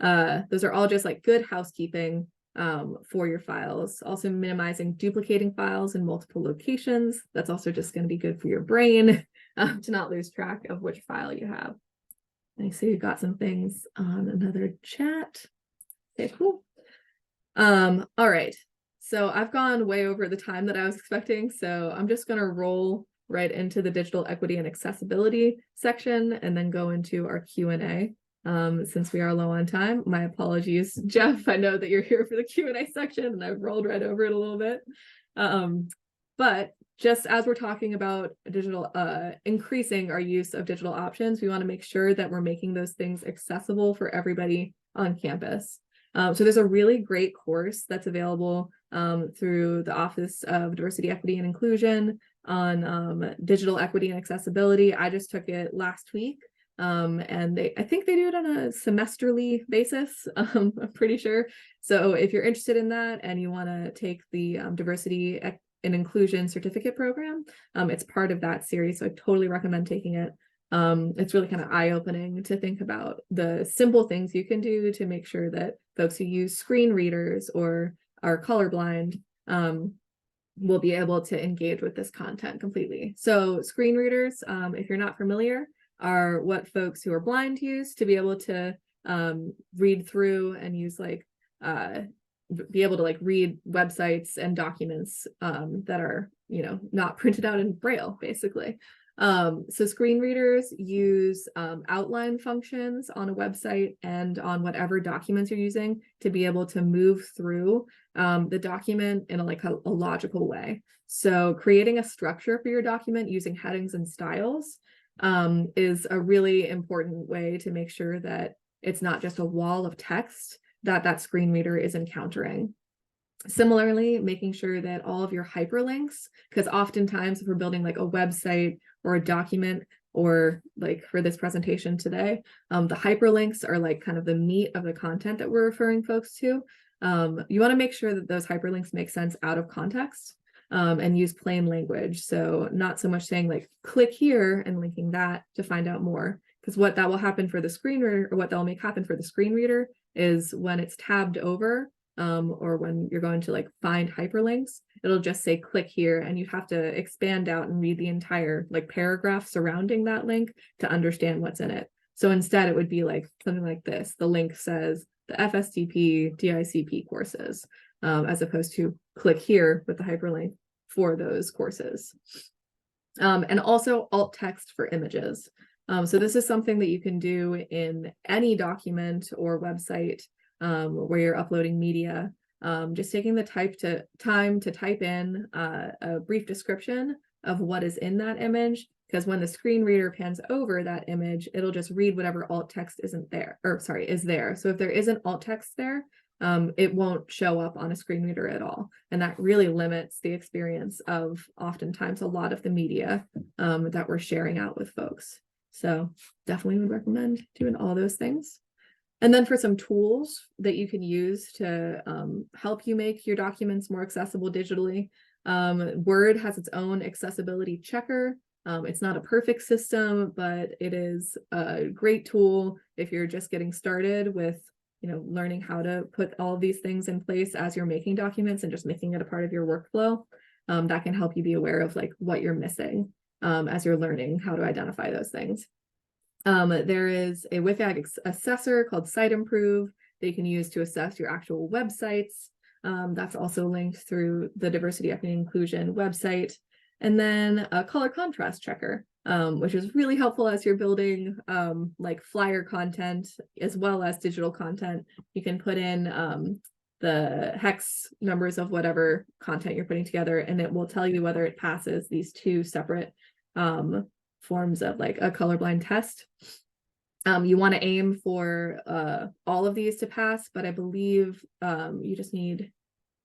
Those are all just like good housekeeping for your files. Also minimizing duplicating files in multiple locations. That's also just going to be good for your brain to not lose track of which file you have. I see we've got some things on another chat. Okay, cool. All right. So I've gone way over the time that I was expecting. So I'm just going to roll right into the digital equity and accessibility section and then go into our Q&A. Since we are low on time, my apologies, Jeff. I know that you're here for the Q&A section and I've rolled right over it a little bit. But just as we're talking about digital, increasing our use of digital options, we want to make sure that we're making those things accessible for everybody on campus. So there's a really great course that's available through the Office of Diversity, Equity, and Inclusion on digital equity and accessibility. I just took it last week. And I think they do it on a semesterly basis, I'm pretty sure. So if you're interested in that and you want to take the Diversity and Inclusion Certificate Program, it's part of that series. So I totally recommend taking it. It's really kind of eye-opening to think about the simple things you can do to make sure that folks who use screen readers or are colorblind will be able to engage with this content completely. So screen readers, if you're not familiar, are what folks who are blind use to be able to read through and use like be able to like read websites and documents that are, you know, not printed out in Braille, basically. So screen readers use outline functions on a website and on whatever documents you're using to be able to move through the document in a logical way. So creating a structure for your document using headings and styles is a really important way to make sure that it's not just a wall of text that screen reader is encountering. Similarly, making sure that all of your hyperlinks, because oftentimes if we're building like a website or a document, or like for this presentation today, the hyperlinks are like kind of the meat of the content that we're referring folks to. You want to make sure that those hyperlinks make sense out of context and use plain language. So not so much saying like, click here and linking that to find out more, because what that will happen for the screen reader, or what that will make happen for the screen reader, is when it's tabbed over, or when you're going to like find hyperlinks, it'll just say click here, and you have to expand out and read the entire like paragraph surrounding that link to understand what's in it. So instead it would be like something like this. The link says the FSTP DICP courses, as opposed to click here with the hyperlink for those courses. And also alt text for images. So this is something that you can do in any document or website where you're uploading media. Just taking the time to type in a brief description of what is in that image, because when the screen reader pans over that image, it'll just read whatever alt text is there. So if there isn't alt text there, it won't show up on a screen reader at all. And that really limits the experience of oftentimes a lot of the media that we're sharing out with folks. So definitely would recommend doing all those things. And then for some tools that you can use to help you make your documents more accessible digitally, Word has its own accessibility checker. It's not a perfect system, but it is a great tool if you're just getting started with, you know, learning how to put all of these things in place as you're making documents and just making it a part of your workflow. That can help you be aware of like what you're missing as you're learning how to identify those things. There is a WCAG assessor called Site Improve that you can use to assess your actual websites. That's also linked through the Diversity, Equity, and Inclusion website. And then a color contrast checker, which is really helpful as you're building like flyer content as well as digital content. You can put in the hex numbers of whatever content you're putting together, and it will tell you whether it passes these two separate forms of like a colorblind test. You want to aim for all of these to pass, but I believe you just need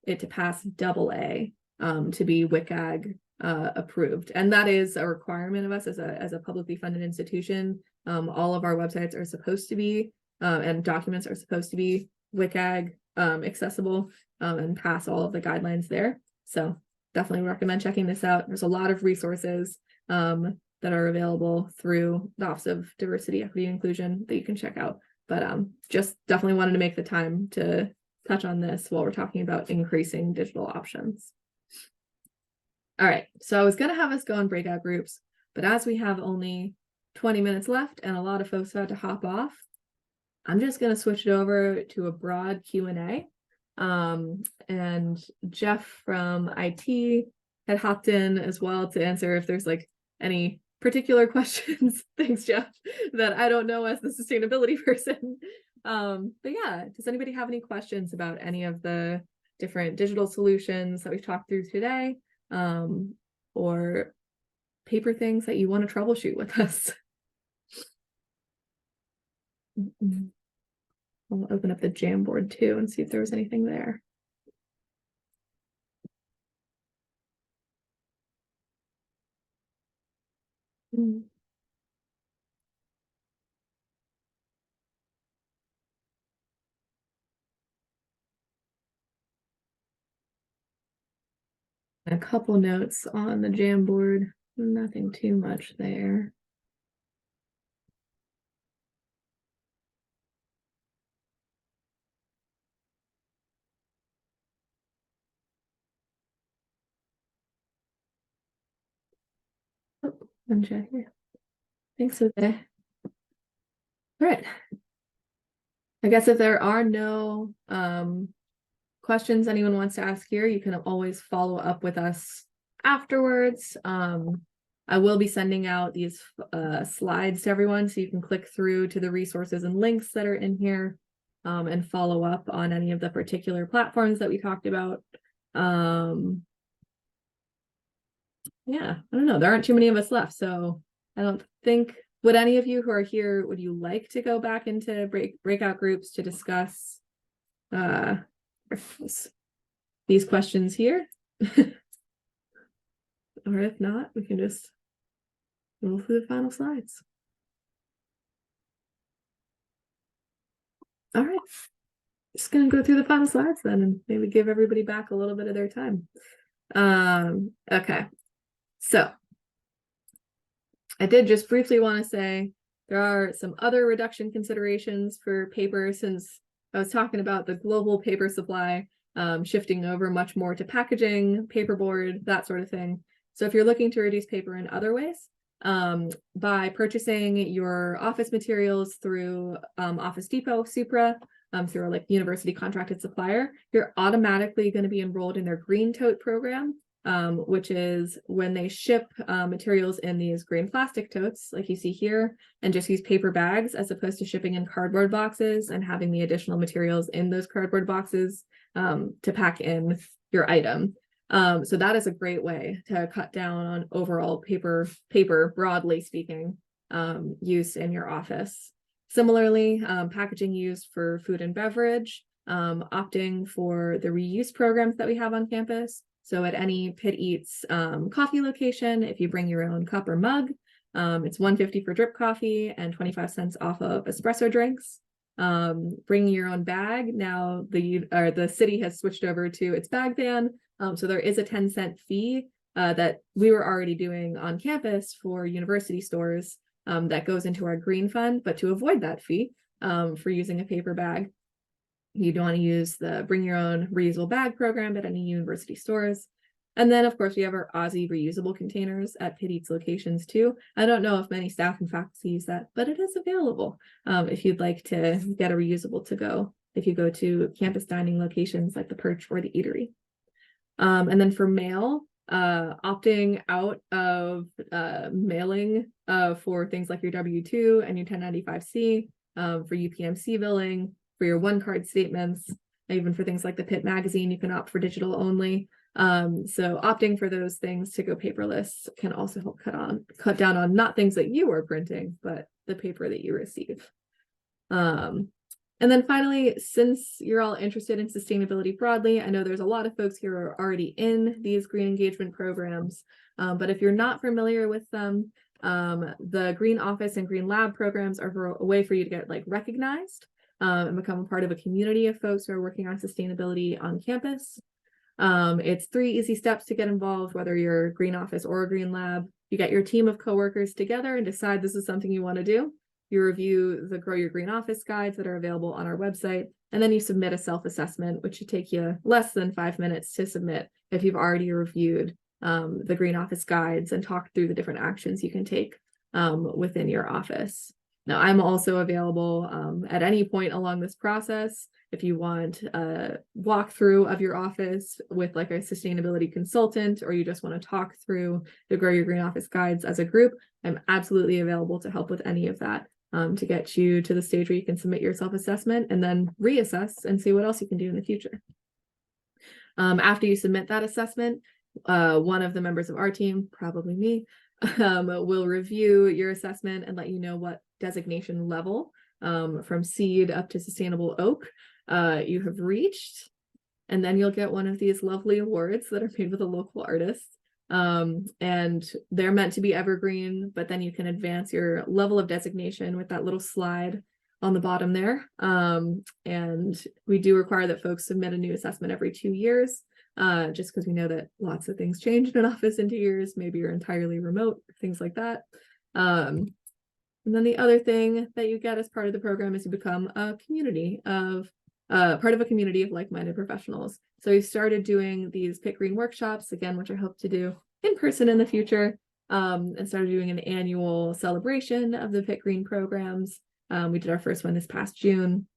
it to pass AA to be WCAG approved. And that is a requirement of us as a publicly funded institution. All of our websites are supposed to be and documents are supposed to be WCAG accessible and pass all of the guidelines there. So definitely recommend checking this out. There's a lot of resources that are available through the Office of Diversity, Equity, and Inclusion that you can check out. But just definitely wanted to make the time to touch on this while we're talking about increasing digital options. All right, so I was going to have us go in breakout groups, but as we have only 20 minutes left and a lot of folks had to hop off, I'm just going to switch it over to a broad Q&A. And Jeff from IT had hopped in as well to answer if there's like any particular questions. Thanks, Jeff, that I don't know as the sustainability person. But yeah, does anybody have any questions about any of the different digital solutions that we've talked through today? Or paper things that you want to troubleshoot with us? I'll open up the Jamboard too and see if there was anything there. A couple notes on the Jamboard, nothing too much there. Oh, one check here. Thanks for that. All right. I guess if there are no questions anyone wants to ask here, you can always follow up with us afterwards. I will be sending out these slides to everyone so you can click through to the resources and links that are in here and follow up on any of the particular platforms that we talked about. Yeah, I don't know. There aren't too many of us left, so I don't think, would any of you who are here, would you like to go back into breakout groups to discuss these questions here? Or if not, we can just roll through the final slides. All right, just gonna go through the final slides then and maybe give everybody back a little bit of their time. Okay, so I did just briefly want to say there are some other reduction considerations for paper, since I was talking about the global paper supply shifting over much more to packaging, paperboard, that sort of thing. So if you're looking to reduce paper in other ways, by purchasing your office materials through Office Depot, Supra, through a like university contracted supplier, you're automatically going to be enrolled in their Green Tote program, which is when they ship materials in these green plastic totes, like you see here, and just use paper bags as opposed to shipping in cardboard boxes and having the additional materials in those cardboard boxes to pack in your item. So that is a great way to cut down on overall paper, broadly speaking, use in your office. Similarly, packaging used for food and beverage, opting for the reuse programs that we have on campus. So at any Pitt Eats coffee location, if you bring your own cup or mug, it's $1.50 for drip coffee and 25 cents off of espresso drinks. Bringing your own bag. Now the city has switched over to its bag ban. So there is a 10-cent fee that we were already doing on campus for university stores that goes into our green fund. But to avoid that fee for using a paper bag, you'd want to use the bring your own reusable bag program at any university stores. And then, of course, we have our Aussie reusable containers at Pitt Eats locations too. I don't know if many staff and faculty use that, but it is available if you'd like to get a reusable to go if you go to campus dining locations like the Perch or the Eatery. And then for mail, opting out of mailing for things like your W-2 and your 1095-C, for UPMC billing, for your one-card statements, even for things like the Pitt magazine, you can opt for digital only. So opting for those things to go paperless can also help cut down on not things that you are printing, but the paper that you receive. And then finally, since you're all interested in sustainability broadly, I know there's a lot of folks here who are already in these green engagement programs, but if you're not familiar with them, the Green Office and Green Lab programs are a way for you to get like recognized and become a part of a community of folks who are working on sustainability on campus. It's 3 easy steps to get involved, whether you're a Green Office or a Green Lab. You get your team of coworkers together and decide this is something you want to do. You review the Grow Your Green Office guides that are available on our website, and then you submit a self-assessment, which should take you less than 5 minutes to submit if you've already reviewed the Green Office guides and talked through the different actions you can take within your office. Now, I'm also available at any point along this process. If you want a walkthrough of your office with like a sustainability consultant, or you just want to talk through the Grow Your Green Office guides as a group, I'm absolutely available to help with any of that to get you to the stage where you can submit your self-assessment and then reassess and see what else you can do in the future. After you submit that assessment, one of the members of our team, probably me, will review your assessment and let you know what designation level from seed up to sustainable oak you have reached. And then you'll get one of these lovely awards that are made with a local artist. And they're meant to be evergreen, but then you can advance your level of designation with that little slide on the bottom there. And we do require that folks submit a new assessment every 2 years, just because we know that lots of things change in an office in 2 years. Maybe you're entirely remote, things like that. And then the other thing that you get as part of the program is you become a community of part of a community of like-minded professionals. So we started doing these Pitt Green workshops again, which I hope to do in person in the future, and started doing an annual celebration of the Pitt Green programs. We did our first one this past June,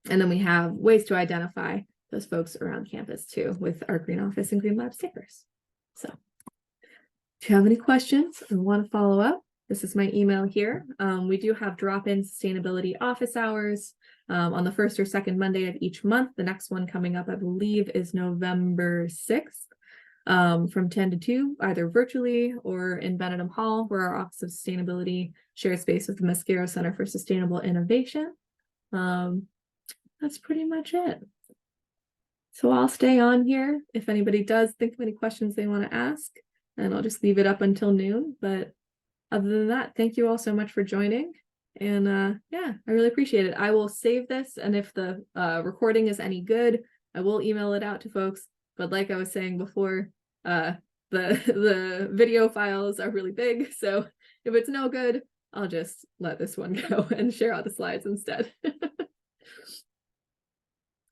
and then we have ways to identify those folks around campus too with our Green Office and Green Lab stickers. So if you have any questions or want to follow up, this is my email here. We do have drop-in sustainability office hours on the first or second Monday of each month. The next one coming up, I believe, is November 6th from 10 to 2, either virtually or in Benedum Hall, where our Office of Sustainability shares space with the Mascaro Center for Sustainable Innovation. That's pretty much it. So I'll stay on here if anybody does think of any questions they want to ask, and I'll just leave it up until noon. But other than that, thank you all so much for joining. And yeah, I really appreciate it. I will save this, and if the recording is any good, I will email it out to folks. But like I was saying before, the video files are really big, so if it's no good, I'll just let this one go and share out the slides instead.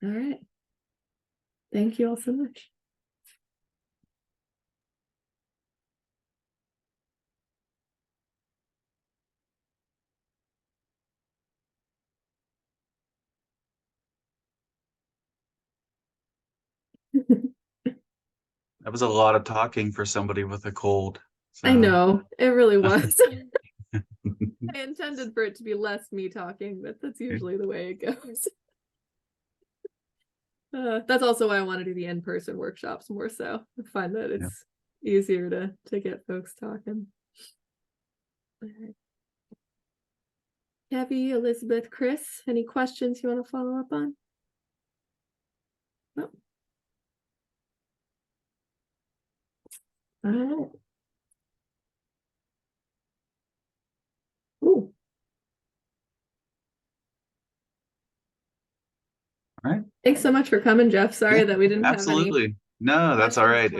All right. Thank you all so much. That was a lot of talking for somebody with a cold. I know, it really was. I intended for it to be less me talking, but that's usually the way it goes. That's also why I want to do the in-person workshops more so. I find that it's easier to get folks talking. All right. Gabby, Elizabeth, Chris, any questions you want to follow up on? No. All right. Ooh. All right. Thanks so much for coming, Jeff. Sorry that we didn't have any. Absolutely. No, that's all right.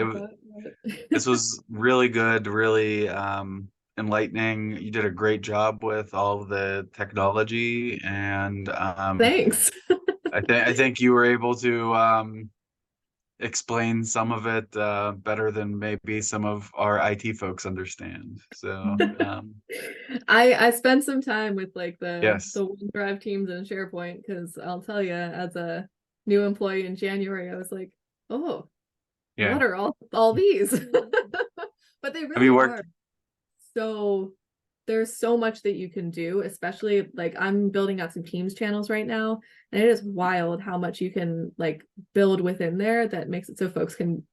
This It was really good, really enlightening. You did a great job with all of the technology, and Thanks. I think you were able to explain some of it better than maybe some of our IT folks understand. So I spent some time with like the OneDrive teams and SharePoint, because I'll tell you, as a new employee in January, I was like, oh, what are all these? But they really are. So there's so much that you can do, especially like I'm building out some Teams channels right now, and it is wild how much you can like build within there that makes it so folks can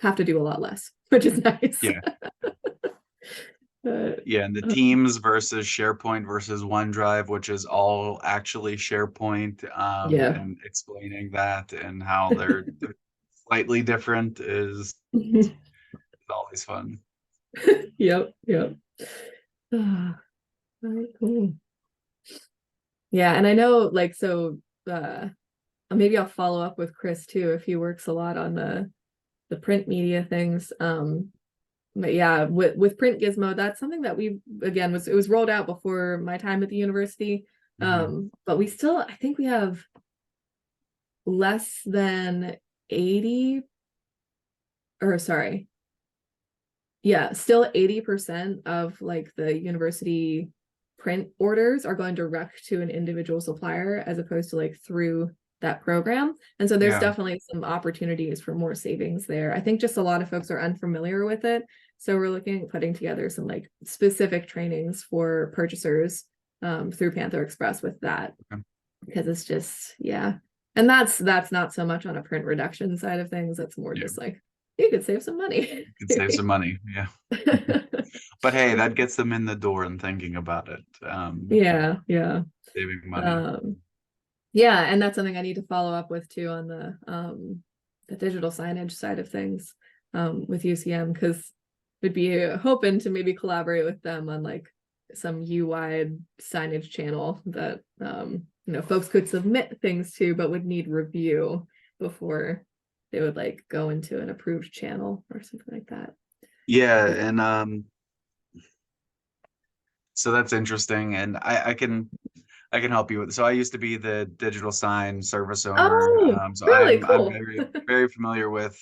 have to do a lot less, which is nice. Yeah, and the Teams versus SharePoint versus OneDrive, which is all actually SharePoint, Yeah. and explaining that and how they're slightly different is always fun. Yep, yep. Ah, very cool. Yeah, and I know like so maybe I'll follow up with Chris too if he works a lot on the print media things. But yeah, with Print Gizmo, that's something that we again it was rolled out before my time at the university. But we still, I think we have less than 80, or sorry. Yeah, still 80% of like the university print orders are going direct to an individual supplier as opposed to like through that program. And so there's definitely some opportunities for more savings there. I think just a lot of folks are unfamiliar with it. So we're looking at putting together some like specific trainings for purchasers through Panther Express with that. Because it's just, yeah. And that's not so much on a print reduction side of things. That's more just like, you could save some money. You could save some money, yeah. But hey, that gets them in the door and thinking about it. Yeah. Saving money. Yeah, and that's something I need to follow up with too on the digital signage side of things with UCM, because we'd be hoping to maybe collaborate with them on like some U-wide signage channel that folks could submit things to, but would need review before they would like go into an approved channel or something like that. Yeah, and so that's interesting, and I can help you with. So I used to be the digital sign service owner. So really? I'm Cool. very familiar with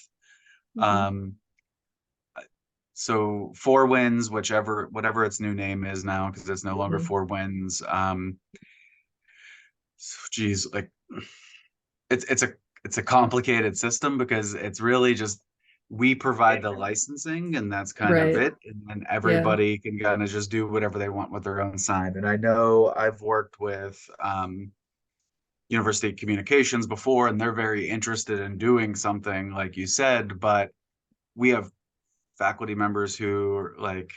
so Four Winds, whatever its new name is now, because it's no longer Four Winds. Geez, like it's a complicated system because it's really just we provide the licensing and that's kind of it, and then everybody can kind of just do whatever they want with their own sign. And I know I've worked with University of Communications before, and they're very interested in doing something like you said, but we have faculty members who are like,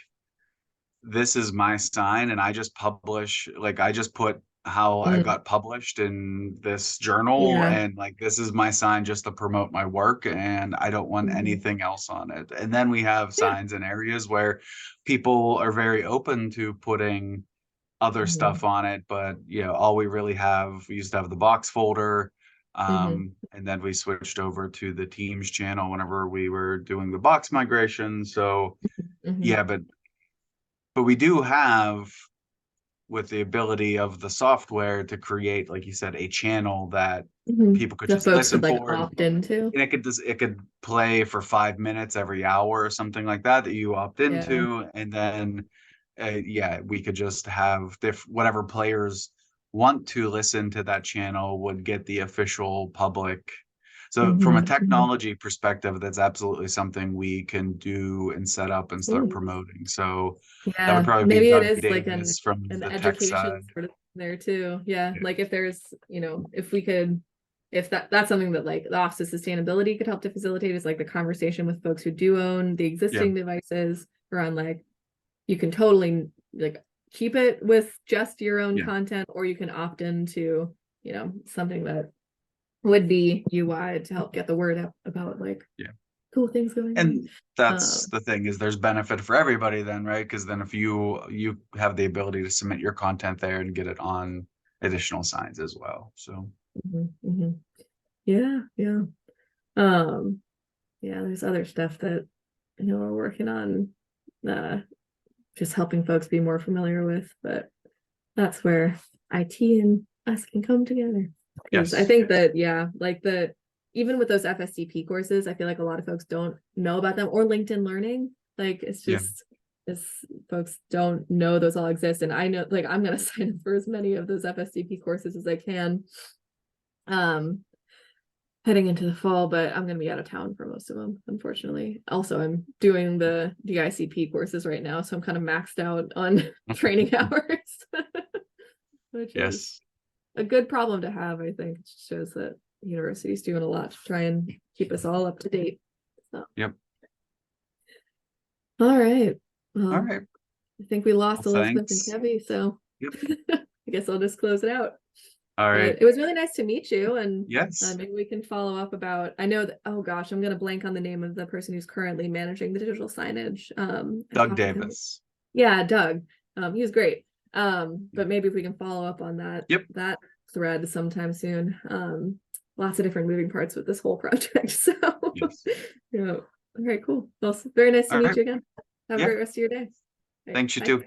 this is my sign and I just publish, like I just put how I got published in this journal, and like this is my sign just to promote my work, and I don't want anything else on it. And then we have signs in areas where people are very open to putting other stuff on it, but all we really have, we used to have the box folder, and then we switched over to the Teams channel whenever we were doing the box migration. So yeah, but we do have, with the ability of the software, to create, like you said, a channel that people could just listen for, opt into, and it could play for 5 minutes every hour or something like that you opt into, and then we could just have whatever players want to listen to that channel would get the official public. So from a technology perspective, that's absolutely something we can do and set up and start promoting. So that would probably maybe be it Doug is like Davis from an the tech education side. sort of there too. Like if there's if we could, if that's something that like the Office of Sustainability could help to facilitate, is like the conversation with folks who do own the existing devices around like, you can totally like keep it with just your own content, or you can opt into something that would be UI to help get the word out about like cool things going on. And that's the thing, is there's benefit for everybody then, right? Because then if you have the ability to submit your content there and get it on additional signs as well. So there's other stuff that we're working on, just helping folks be more familiar with, but that's where IT and us can come together. Yes, I think that like even with those FSDP courses, I feel like a lot of folks don't know about them, or LinkedIn Learning. Like it's just folks don't know those all exist. And I know, like, I'm gonna sign up for as many of those FSDP courses as I can heading into the fall, but I'm gonna be out of town for most of them, unfortunately. Also, I'm doing the DICP courses right now, so I'm kind of maxed out on training hours, which is a good problem to have. I think it shows that the university's doing a lot to try and keep us all up to date. So. Yep. All right. All right. I think we lost Well, Elizabeth thanks. and Kevy, so Yep. I guess I'll just close it out. All right. But it was really nice to meet you, and Yes. maybe we can follow up about. I know that. Oh gosh, I'm gonna blank on the name of the person who's currently managing the digital signage. I Doug talked with him. Davis. Yeah, Doug. He was great. But maybe if we can follow up on that. Yep. That thread sometime soon. Lots of different moving parts with this whole project. So Yes. yeah. All right, cool. Well, very nice to All meet right. you again. Have a Yeah. great rest of your day. All right, Thanks, you bye. too.